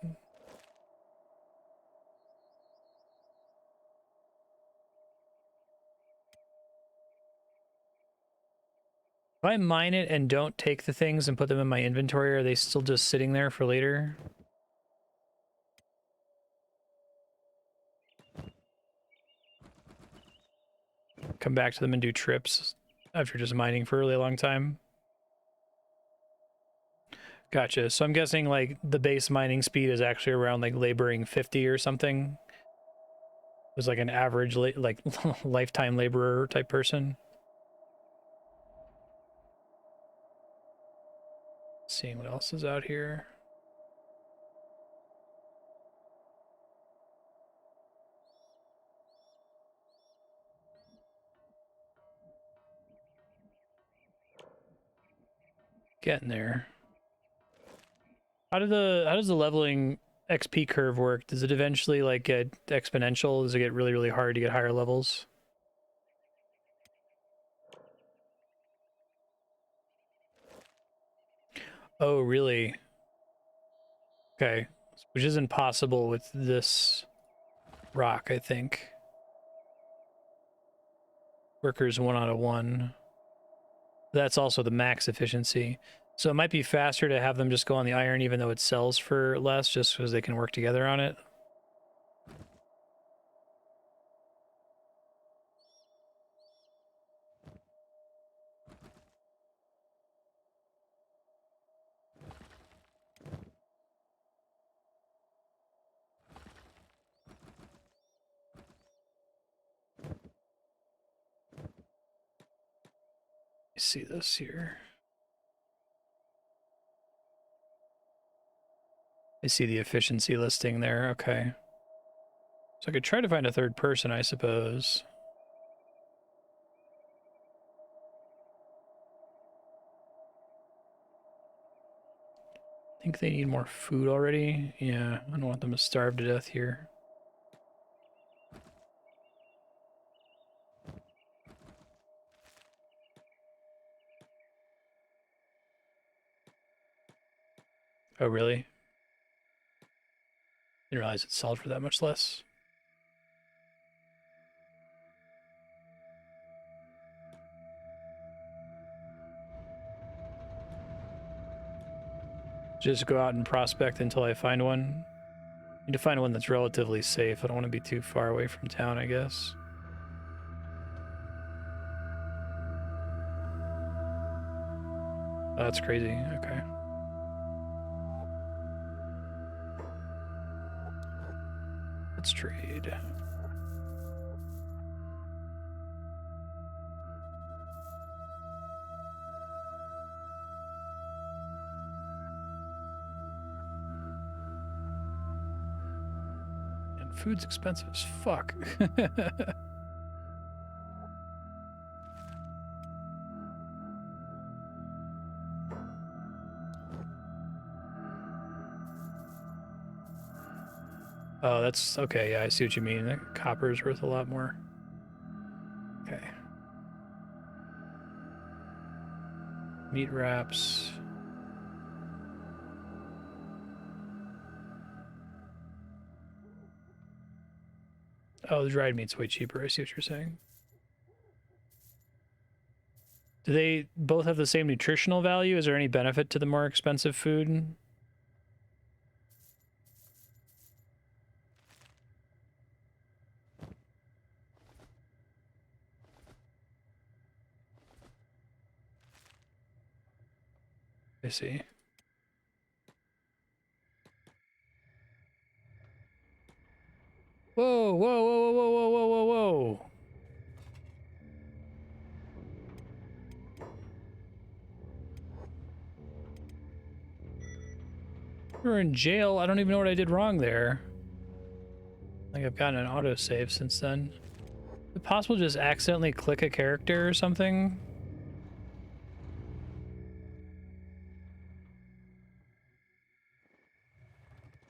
If I mine it and don't take the things and put them in my inventory, are they still just sitting there for later? Come back to them and do trips after just mining for a really long time? Gotcha. So I'm guessing like the base mining speed is actually around like laboring 50 or something. It was like an average like lifetime laborer type person. Seeing what else is out here. Getting there. How does the leveling XP curve work? Does it eventually like get exponential? Does it get really, really hard to get higher levels? Oh, really? Okay. Which isn't possible with this rock, I think. Workers 1 out of 1. That's also the max efficiency. So it might be faster to have them just go on the iron even though it sells for less just because they can work together on it. See this here. I see the efficiency listing there. Okay. So I could try to find a third person, I suppose. I think they need more food already. Yeah, I don't want them to starve to death here. Oh, really? Didn't realize it sold for that much less. Just go out and prospect until I find one. Need to find one that's relatively safe. I don't want to be too far away from town, I guess. Oh, that's crazy. Okay. Let's trade. And food's expensive as fuck. Oh, that's okay. Yeah, I see what you mean. That copper is worth a lot more. Okay. Meat wraps. Oh, the dried meat's way cheaper. I see what you're saying. Do they both have the same nutritional value? Is there any benefit to the more expensive food? I see. Whoa, whoa, whoa, whoa, whoa, whoa, whoa, whoa. We're in jail. I don't even know what I did wrong there. Like I've gotten an autosave since then. Is it possible to just accidentally click a character or something?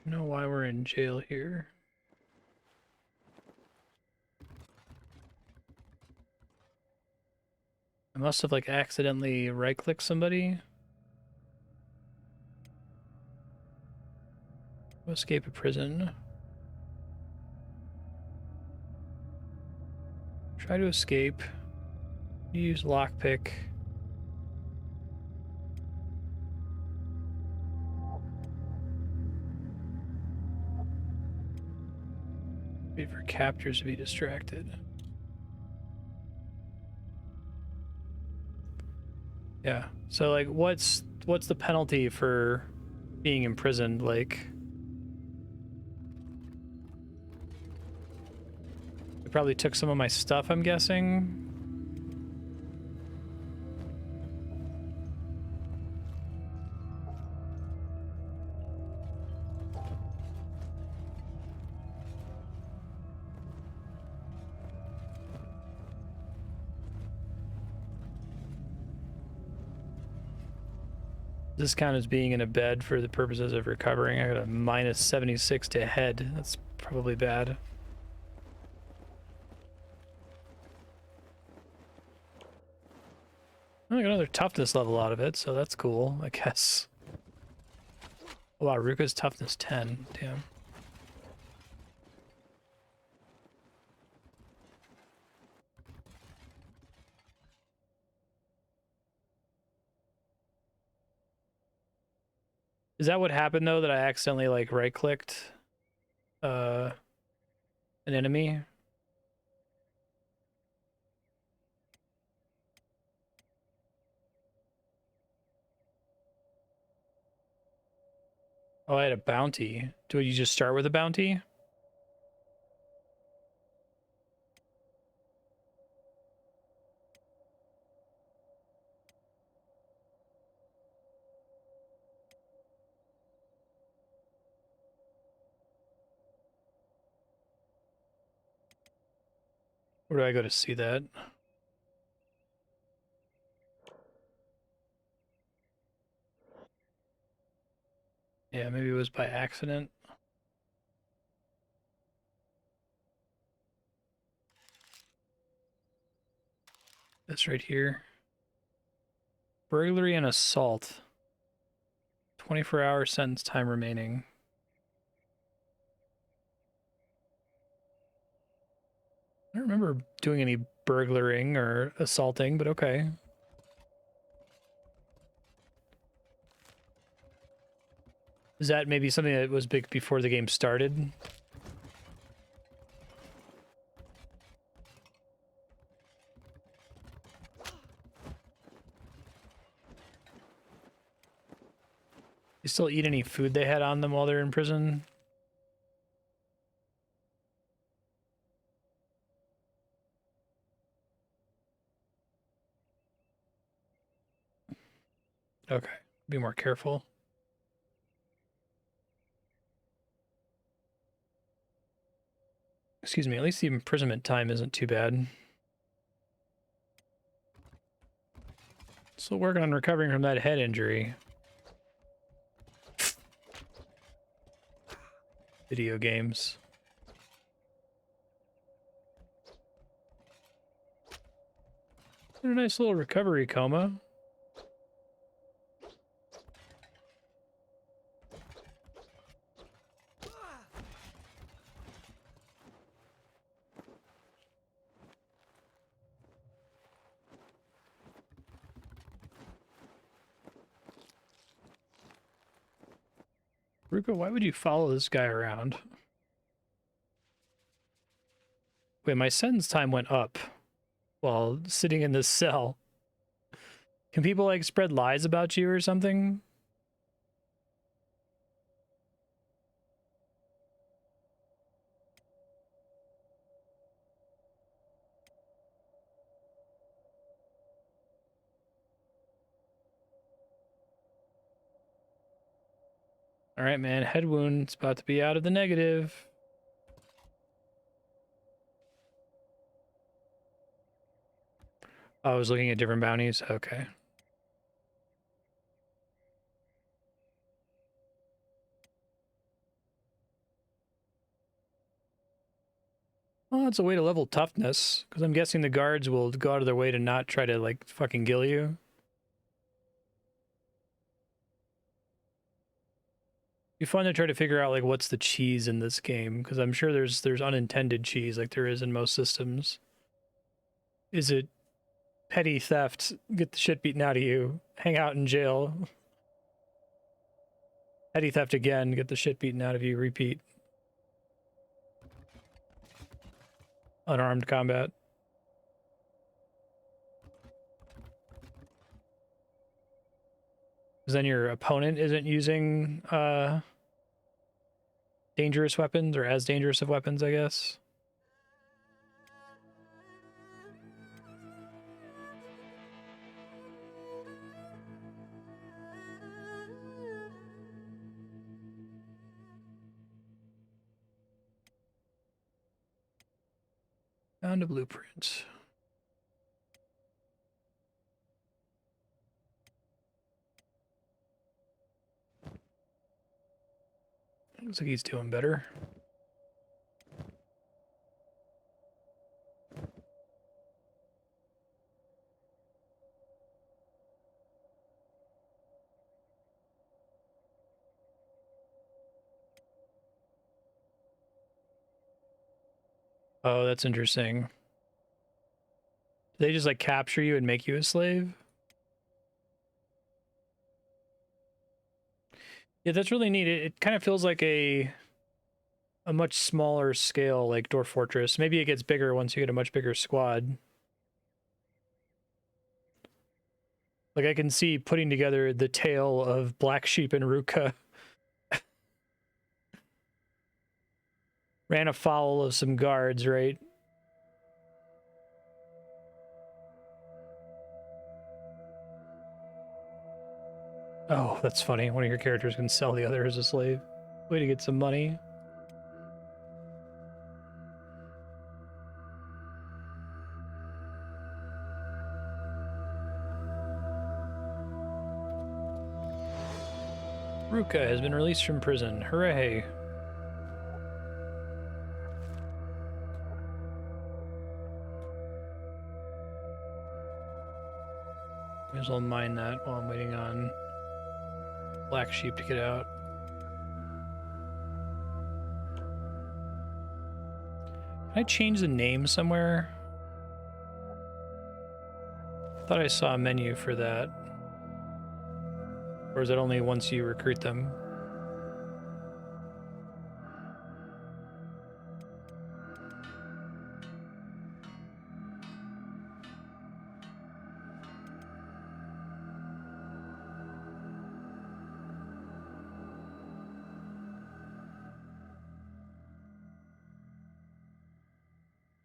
I don't know why we're in jail here. I must have like accidentally right-clicked somebody. Escape a prison. Try to escape. Use lockpick. Wait for captors to be distracted. Yeah. So like what's the penalty for being imprisoned? Like they probably took some of my stuff, I'm guessing. Does this count as being in a bed for the purposes of recovering? I got a minus 76 to head. That's probably bad. I got another toughness level out of it, so that's cool, I guess. Oh, wow, Ruka's toughness 10. Damn. Is that what happened though, that I accidentally like right-clicked an enemy? Oh, I had a bounty. Do you just start with a bounty? Where do I go to see that? Yeah, maybe it was by accident. This right here. Burglary and assault. 24-hour sentence time remaining. I don't remember doing any burglaring or assaulting, but okay. Is that maybe something that was big before the game started? You still eat any food they had on them while they're in prison? Okay, be more careful. Excuse me, at least the imprisonment time isn't too bad. Still working on recovering from that head injury. Video games. A nice little recovery coma. Ruka, why would you follow this guy around? Wait, my sentence time went up while sitting in this cell. Can people, like, spread lies about you or something? All right, man. Head wound. It's about to be out of the negative. Oh, I was looking at different bounties. Okay. Well, it's a way to level toughness, because I'm guessing the guards will go out of their way to not try to, like, fucking kill you. It'd be fun to try to figure out, like, what's the cheese in this game, because I'm sure there's unintended cheese, like there is in most systems. Is it petty theft, get the shit beaten out of you, hang out in jail? Petty theft again, get the shit beaten out of you, repeat. Unarmed combat. Because then your opponent isn't using dangerous weapons, or as dangerous of weapons, I guess. Found a blueprint. Looks like he's doing better. Oh, that's interesting. They just, like, capture you and make you a slave? Yeah, that's really neat. It kind of feels like a much smaller scale, like Dwarf Fortress. Maybe it gets bigger once you get a much bigger squad. Like, I can see putting together the tale of Black Sheep and Ruka. Ran afoul of some guards, right? Oh, that's funny. One of your characters can sell the other as a slave. Way to get some money. Ruka has been released from prison. Hooray. May as well mine that while I'm waiting on Black Sheep to get out. Can I change the name somewhere? Thought I saw a menu for that. Or is it only once you recruit them?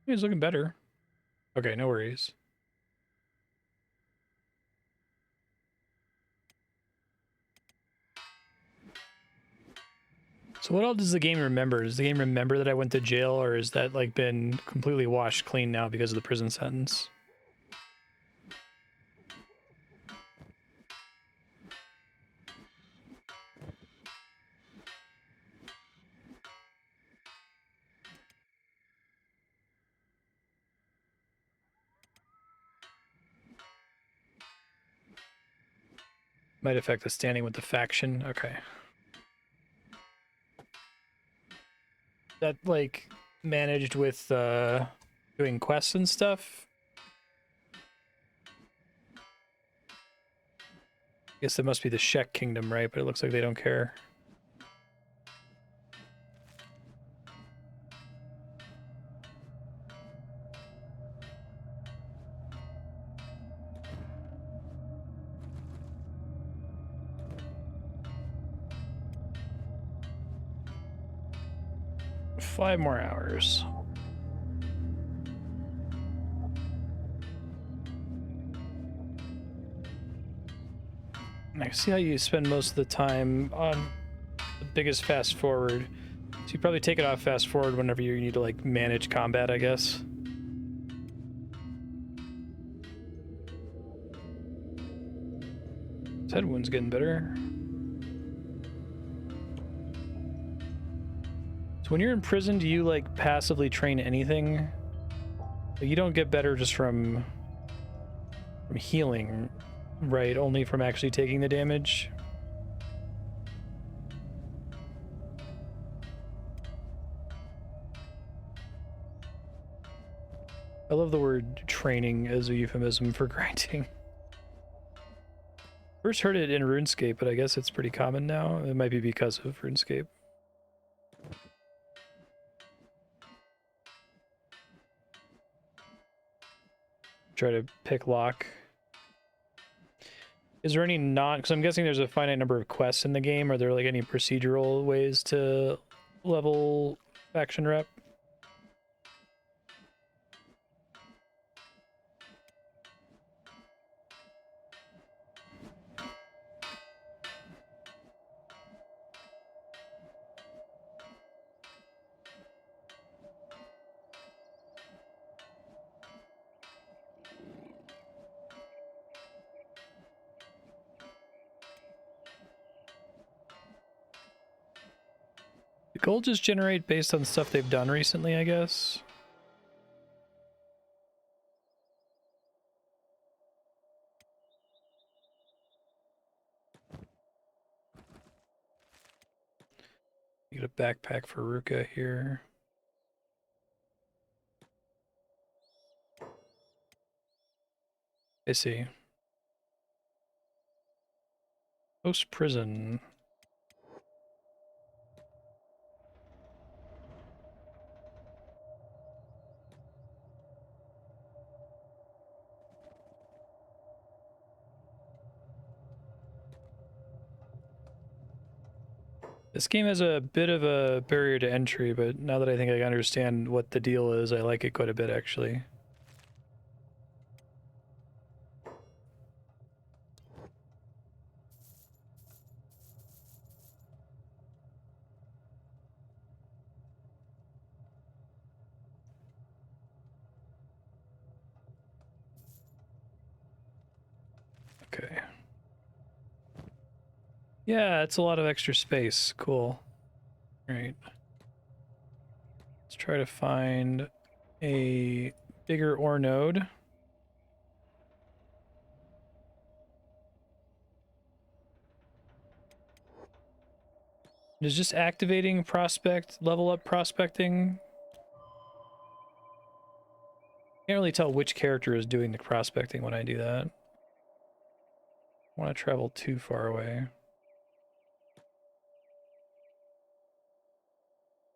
He's looking better. Okay, no worries. So what all does the game remember? Does the game remember that I went to jail, or is that like been completely washed clean now because of the prison sentence? Might affect the standing with the faction. Okay. That like managed with doing quests and stuff. I guess it must be the Shek Kingdom, right? But it looks like they don't care. Five more hours. I see how you spend most of the time on the biggest fast forward. So you probably take it off fast forward whenever you need to like manage combat, I guess. His head wound's getting better. So when you're in prison, do you like passively train anything? You don't get better just from healing, right? Only from actually taking the damage. I love the word training as a euphemism for grinding. First heard it in RuneScape, but I guess it's pretty common now. It might be because of RuneScape. Try to pick lock. Is there any non... Because I'm guessing there's a finite number of quests in the game. Are there like any procedural ways to level faction rep? The gold just generate based on stuff they've done recently, I guess. Get a backpack for Ruka here. I see. Post prison. This game has a bit of a barrier to entry, but now that I think I understand what the deal is, I like it quite a bit, actually. Okay. Yeah, it's a lot of extra space. Cool. All right. Let's try to find a bigger ore node. Is just activating prospect, level up prospecting? Can't really tell which character is doing the prospecting when I do that. I want to travel too far away.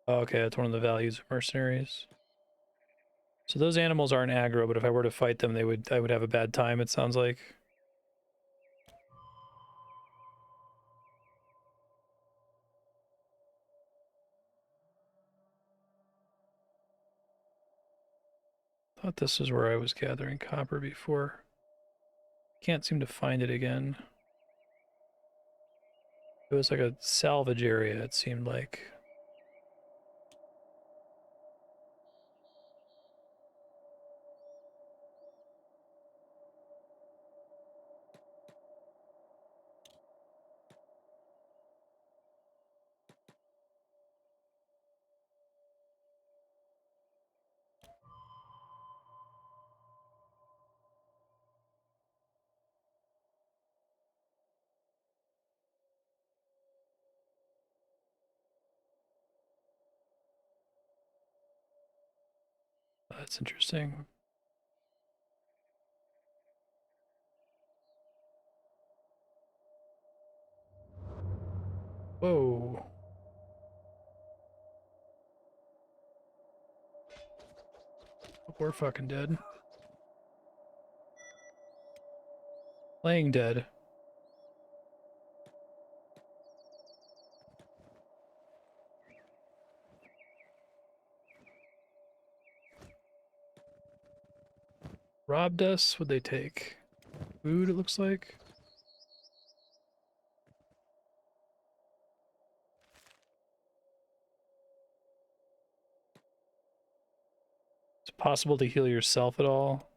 Oh, okay, that's one of the values of mercenaries. So those animals aren't aggro, but if I were to fight them, I would have a bad time, it sounds like. Thought this is where I was gathering copper before. Can't seem to find it again. It was like a salvage area, it seemed like. That's interesting. Whoa. We're fucking dead. Playing dead. Robbed us? What'd they take? Food, it looks like? It's possible to heal yourself at all?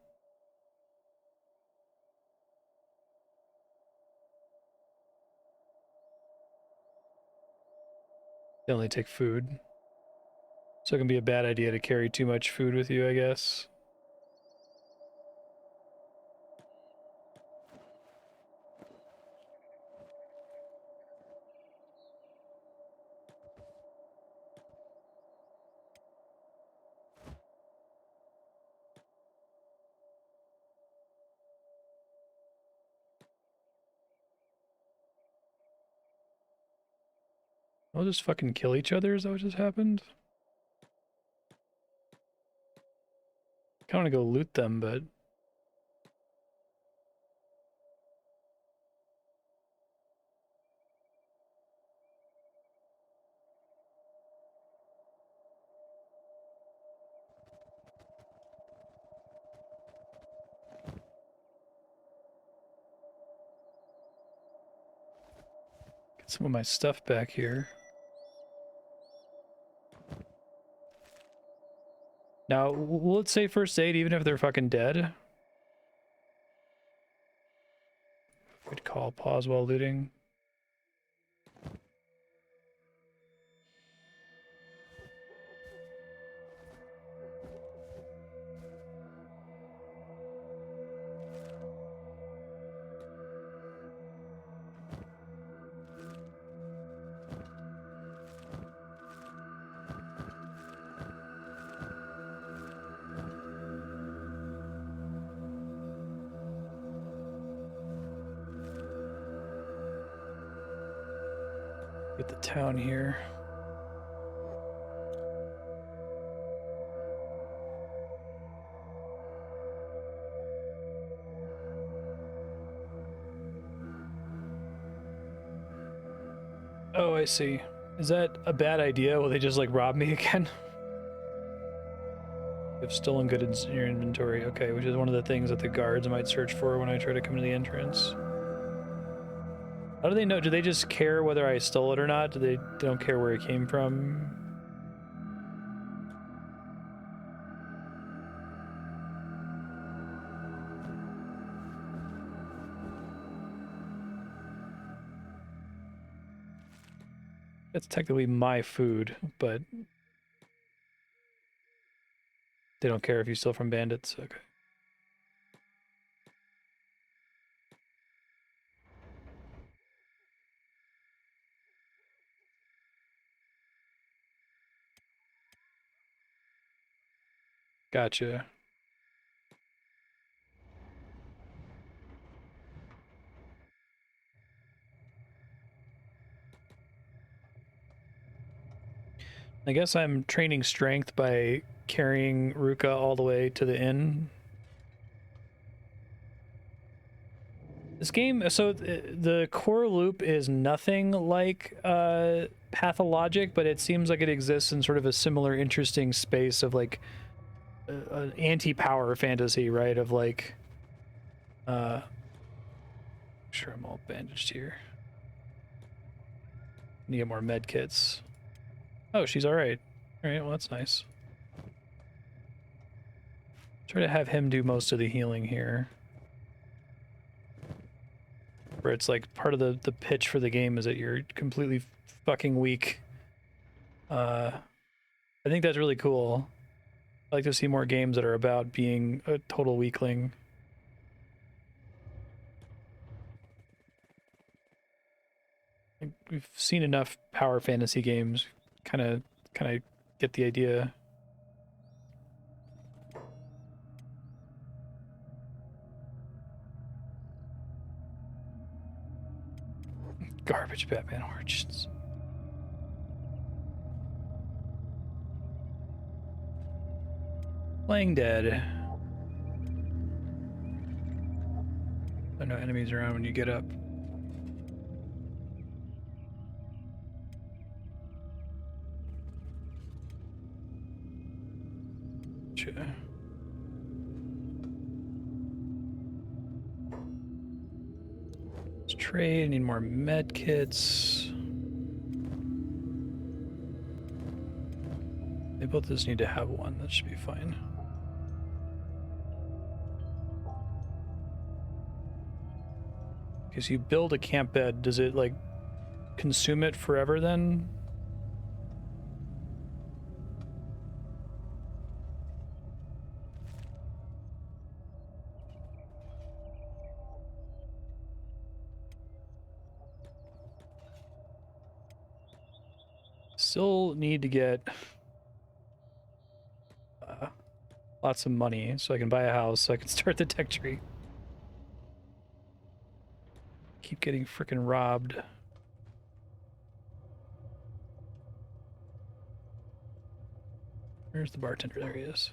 They only take food. So it can be a bad idea to carry too much food with you, I guess. We'll just fucking kill each other, is that what just happened? I kinda wanna go loot them, but... Get some of my stuff back here. Now, will it say first aid even if they're fucking dead? Good call, pause while looting. Get the town here. Oh, I see. Is that a bad idea? Will they just like rob me again? You have stolen goods in your inventory. Okay, which is one of the things that the guards might search for when I try to come to the entrance. How do they know? Do they just care whether I stole it or not? They don't care where it came from? That's technically my food, but they don't care if you steal from bandits. Okay. Gotcha. I guess I'm training strength by carrying Ruka all the way to the inn. This game, so the core loop is nothing like Pathologic, but it seems like it exists in sort of a similar interesting space of like an anti-power fantasy, right? Of like, sure, I'm all bandaged here. Need to get more med kits. Oh, she's all right. All right, well that's nice. Try to have him do most of the healing here. Where it's like part of the pitch for the game is that you're completely fucking weak. I think that's really cool. I like to see more games that are about being a total weakling. We've seen enough power fantasy games, kind of get the idea. Garbage Batman Origins. Playing dead. There are no enemies around when you get up. Let's trade. I need more med kits. They both just need to have one. That should be fine. Because you build a camp bed, does it like consume it forever then? Still need to get lots of money so I can buy a house, so I can start the tech tree. Keep getting freaking robbed. Where's the bartender? There he is.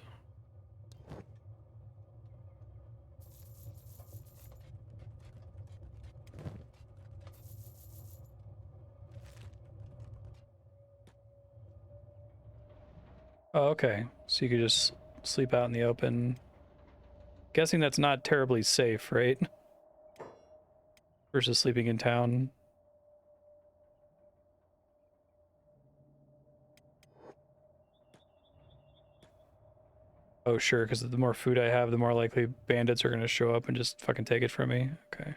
Oh, okay. So you could just sleep out in the open. Guessing that's not terribly safe, right? Versus sleeping in town. Oh, sure, because the more food I have, the more likely bandits are going to show up and just fucking take it from me. Okay.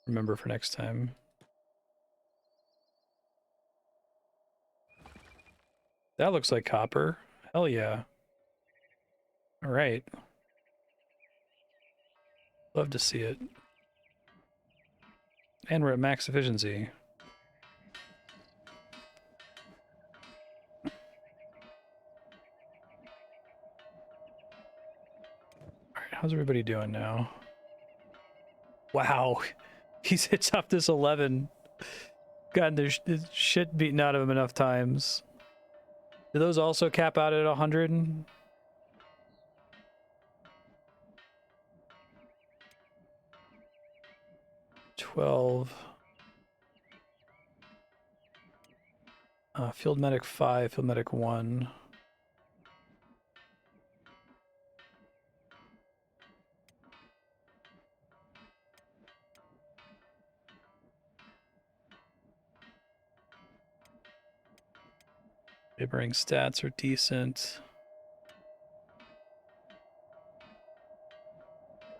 Remember for next time. That looks like copper. Hell yeah. All right. Love to see it. And we're at max efficiency. Alright, how's everybody doing now? Wow. He's hits off this 11. Gotten their shit beaten out of him enough times. Do those also cap out at 100? 12. Field medic 5, field medic 1. Laboring stats are decent.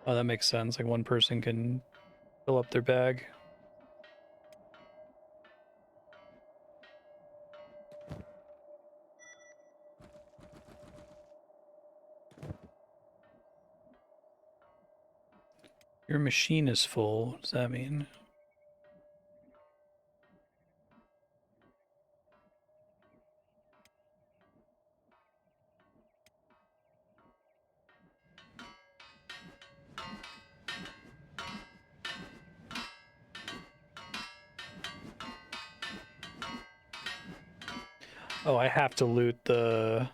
Oh, that makes sense. Like one person can fill up their bag. Your machine is full. What does that mean? Oh, I have to loot the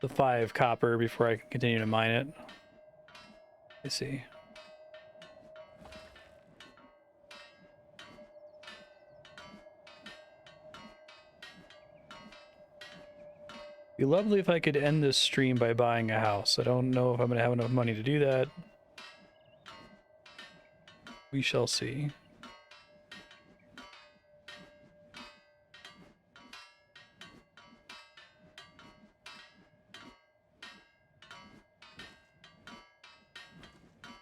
5 copper before I can continue to mine it. I see. It'd be lovely if I could end this stream by buying a house. I don't know if I'm going to have enough money to do that. We shall see.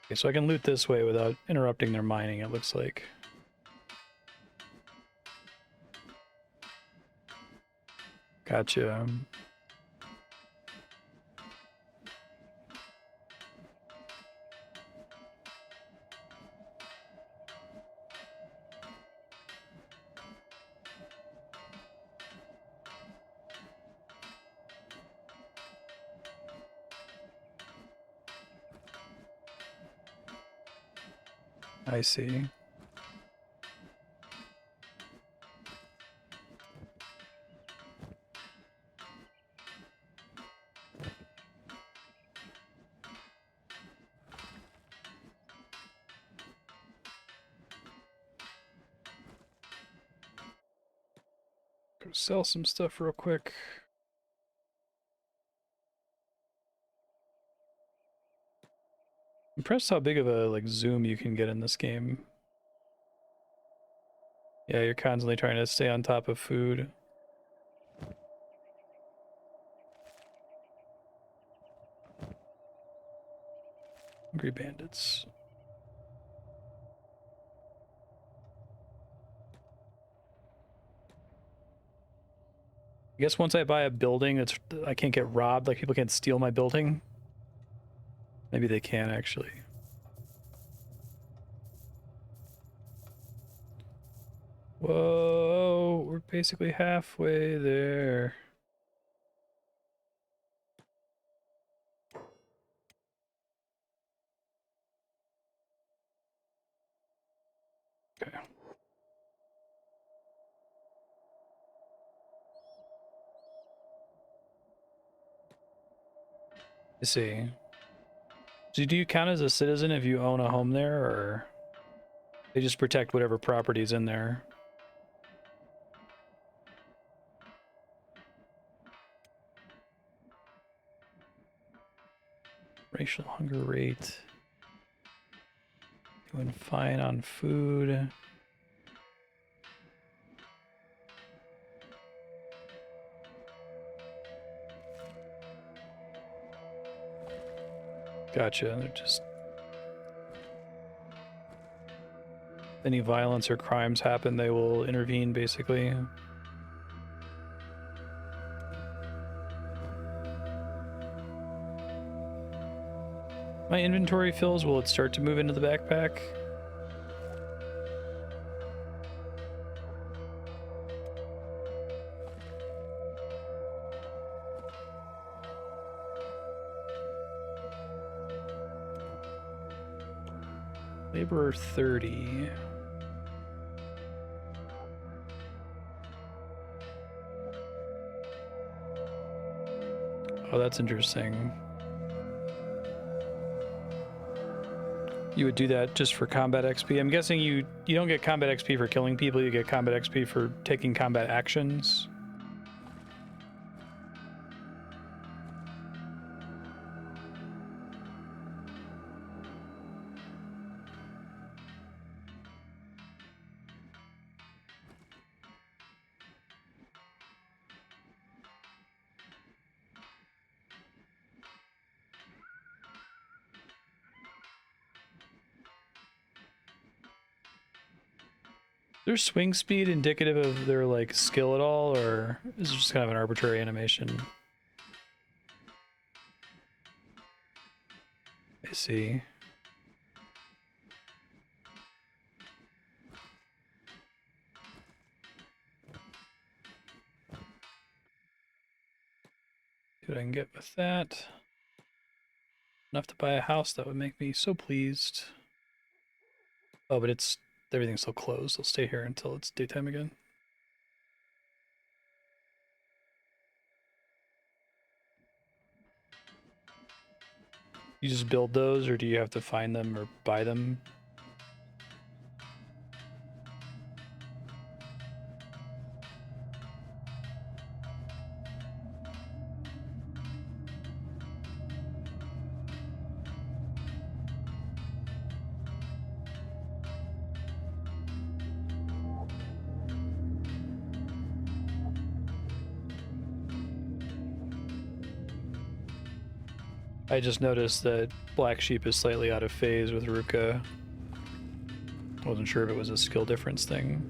Okay, so I can loot this way without interrupting their mining, it looks like. Gotcha. I see. Go sell some stuff real quick. Impressed how big of a like zoom you can get in this game. Yeah, you're constantly trying to stay on top of food. Hungry bandits. I guess once I buy a building that's I can't get robbed, like people can't steal my building. Maybe they can actually. Whoa, we're basically halfway there. Okay. I see. So do you count as a citizen if you own a home there, or they just protect whatever property's in there? Racial hunger rate. Doing fine on food. Gotcha. They're just any violence or crimes happen, they will intervene basically. My inventory fills, will it start to move into the backpack? Laborer 30. Oh, that's interesting. You would do that just for combat XP. I'm guessing you don't get combat XP for killing people, you get combat XP for taking combat actions. Is their swing speed indicative of their like skill at all, or is it just kind of an arbitrary animation? I see. get with that. Enough to buy a house, that would make me so pleased. Oh, but everything's still closed. I'll stay here until it's daytime again. You just build those, or do you have to find them or buy them? I just noticed that Black Sheep is slightly out of phase with Ruka. Wasn't sure if it was a skill difference thing.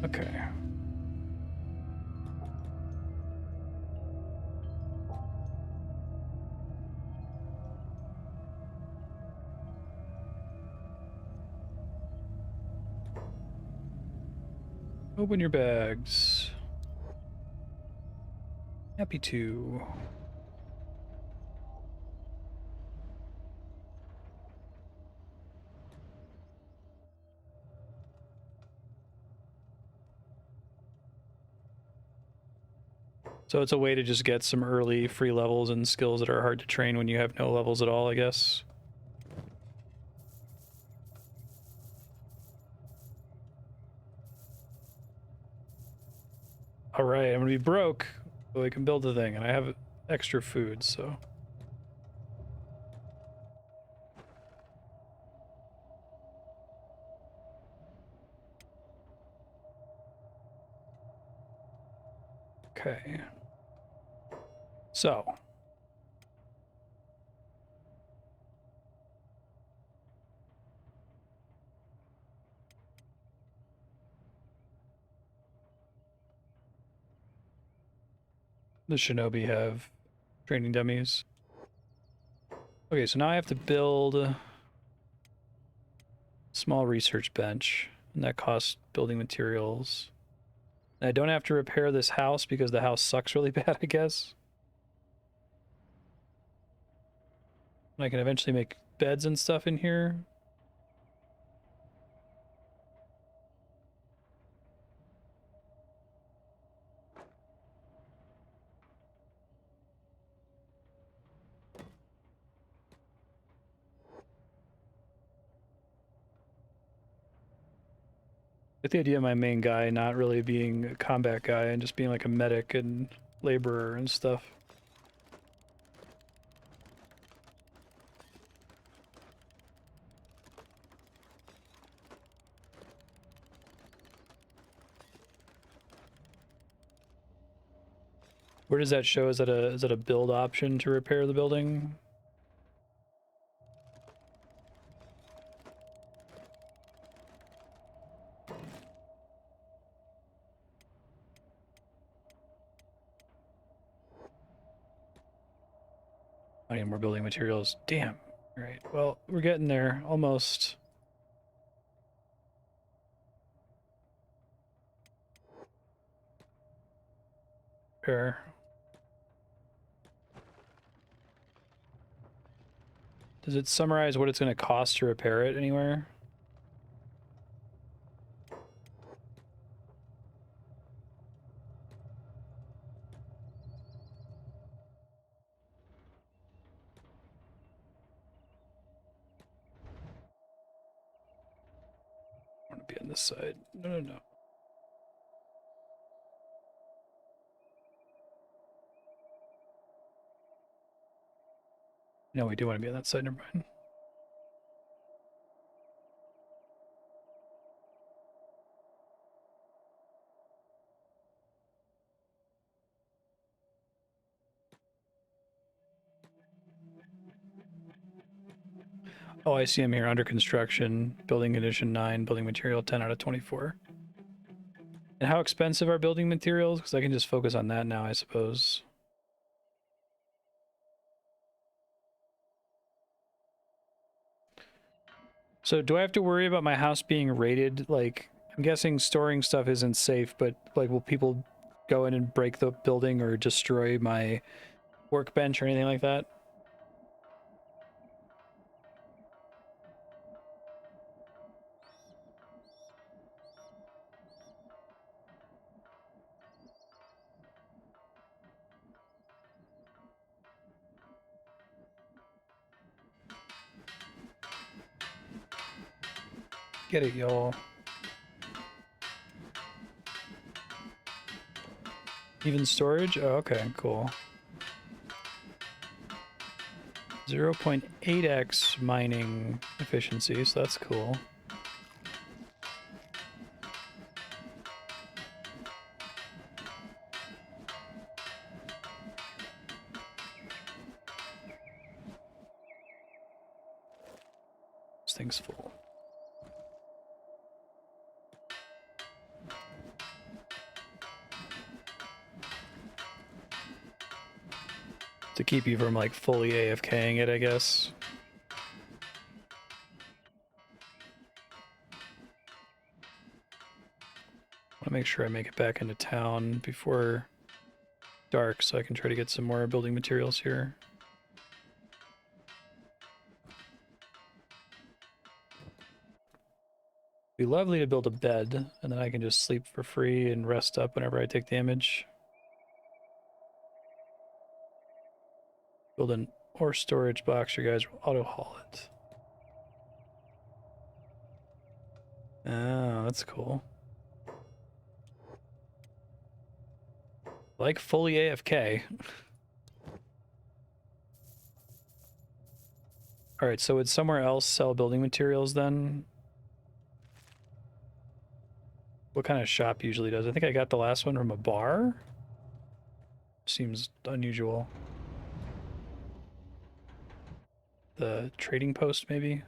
Okay. Open your bags. Happy to. So it's a way to just get some early free levels and skills that are hard to train when you have no levels at all, I guess. All right, I'm gonna be broke, but I can build the thing, and I have extra food, so. Okay. So. The Shinobi have training dummies. Okay, so now I have to build a small research bench, and that costs building materials. And I don't have to repair this house because the house sucks really bad, I guess. And I can eventually make beds and stuff in here. With the idea of my main guy not really being a combat guy and just being like a medic and laborer and stuff. Where does that show? Is that a build option to repair the building? I need more building materials. Damn. All right. Well, we're getting there. Almost. Repair. Does it summarize what it's going to cost to repair it anywhere? I want to be on this side. No. No, we do want to be on that side. Never mind. Oh, I see him here under construction. Building condition 9, building material 10 out of 24. And how expensive are building materials? Because I can just focus on that now, I suppose. So do I have to worry about my house being raided? Like, I'm guessing storing stuff isn't safe, but like, will people go in and break the building or destroy my workbench or anything like that? Get it, y'all. Even storage? Oh, okay, cool. 0.8x mining efficiency, so that's cool. This thing's full. To keep you from like fully AFKing it, I guess. I want to make sure I make it back into town before dark so I can try to get some more building materials here. It'd be lovely to build a bed, and then I can just sleep for free and rest up whenever I take damage. Build an ore storage box, you guys will auto haul it. Oh, that's cool. Like fully AFK. Alright, so would somewhere else sell building materials then? What kind of shop usually does? I think I got the last one from a bar? Seems unusual. The trading post, maybe?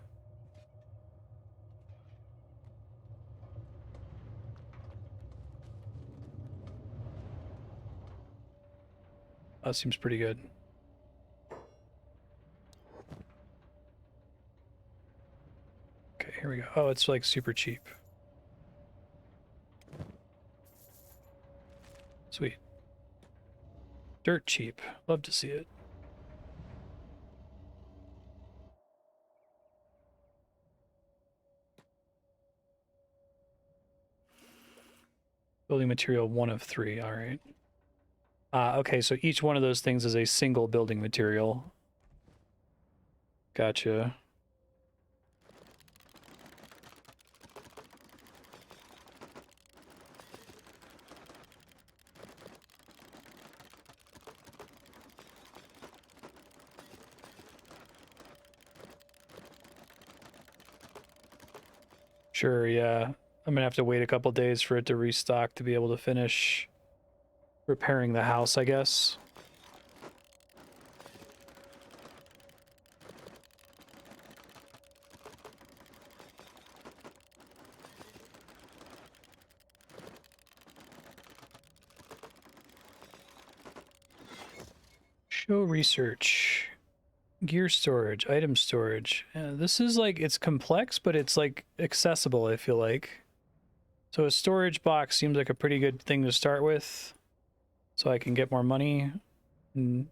That seems pretty good. Okay, here we go. Oh, it's like super cheap. Sweet. Dirt cheap. Love to see it. Building material 1 of 3. All right. Okay, so each one of those things is a single building material. Gotcha. Sure, yeah. I'm gonna have to wait a couple days for it to restock to be able to finish repairing the house, I guess. Show research. Gear storage, item storage. This is like, it's complex, but it's like accessible, I feel like. So a storage box seems like a pretty good thing to start with. So I can get more money and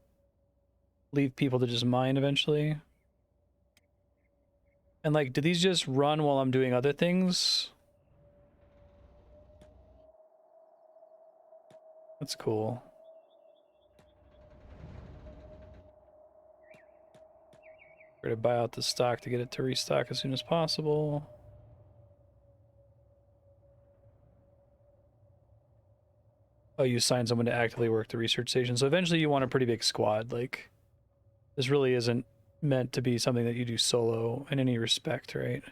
leave people to just mine eventually. And like, do these just run while I'm doing other things? That's cool. Try to buy out the stock to get it to restock as soon as possible. Oh, you assign someone to actively work the research station. So eventually you want a pretty big squad. Like, this really isn't meant to be something that you do solo in any respect, right?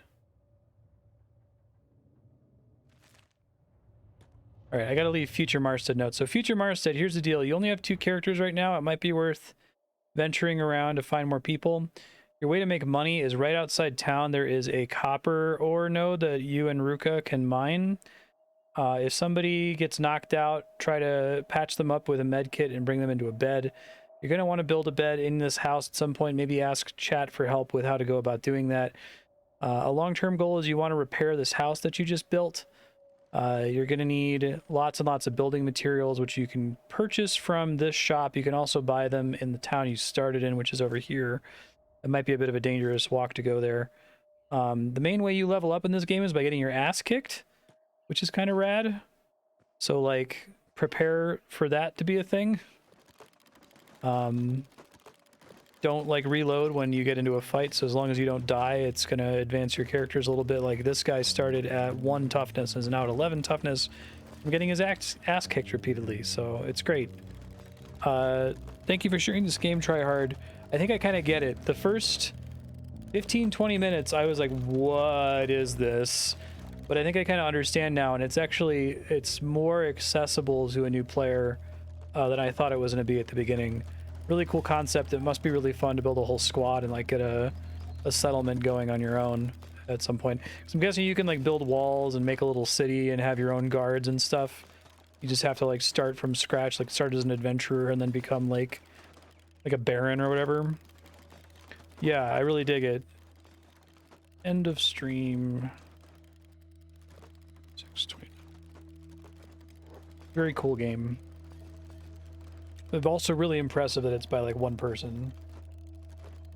All right, I gotta leave Future Marstead notes. So Future Marstead, here's the deal. You only have 2 characters right now. It might be worth venturing around to find more people. Your way to make money is right outside town. There is a copper ore node that you and Ruka can mine. If somebody gets knocked out, try to patch them up with a med kit and bring them into a bed. You're going to want to build a bed in this house at some point. Maybe ask chat for help with how to go about doing that. A long-term goal is you want to repair this house that you just built. You're going to need lots and lots of building materials, which you can purchase from this shop. You can also buy them in the town you started in, which is over here. It might be a bit of a dangerous walk to go there. The main way you level up in this game is by getting your ass kicked, which is kind of rad. So, like, prepare for that to be a thing. Don't, like, reload when you get into a fight, so as long as you don't die, it's going to advance your characters a little bit. Like, this guy started at 1 toughness and is now at 11 toughness. I'm getting his ass kicked repeatedly, so it's great. Thank you for sharing this game, Tryhard. I think I kind of get it. The first 15-20 minutes, I was like, what is this? But I think I kind of understand now, and it's more accessible to a new player than I thought it was going to be at the beginning. Really cool concept. It must be really fun to build a whole squad and like get a settlement going on your own at some point. So I'm guessing you can like build walls and make a little city and have your own guards and stuff. You just have to like start from scratch, like start as an adventurer and then become like a baron or whatever. Yeah, I really dig it. End of stream. 6:20. Very cool game. But also really impressive that it's by like one person.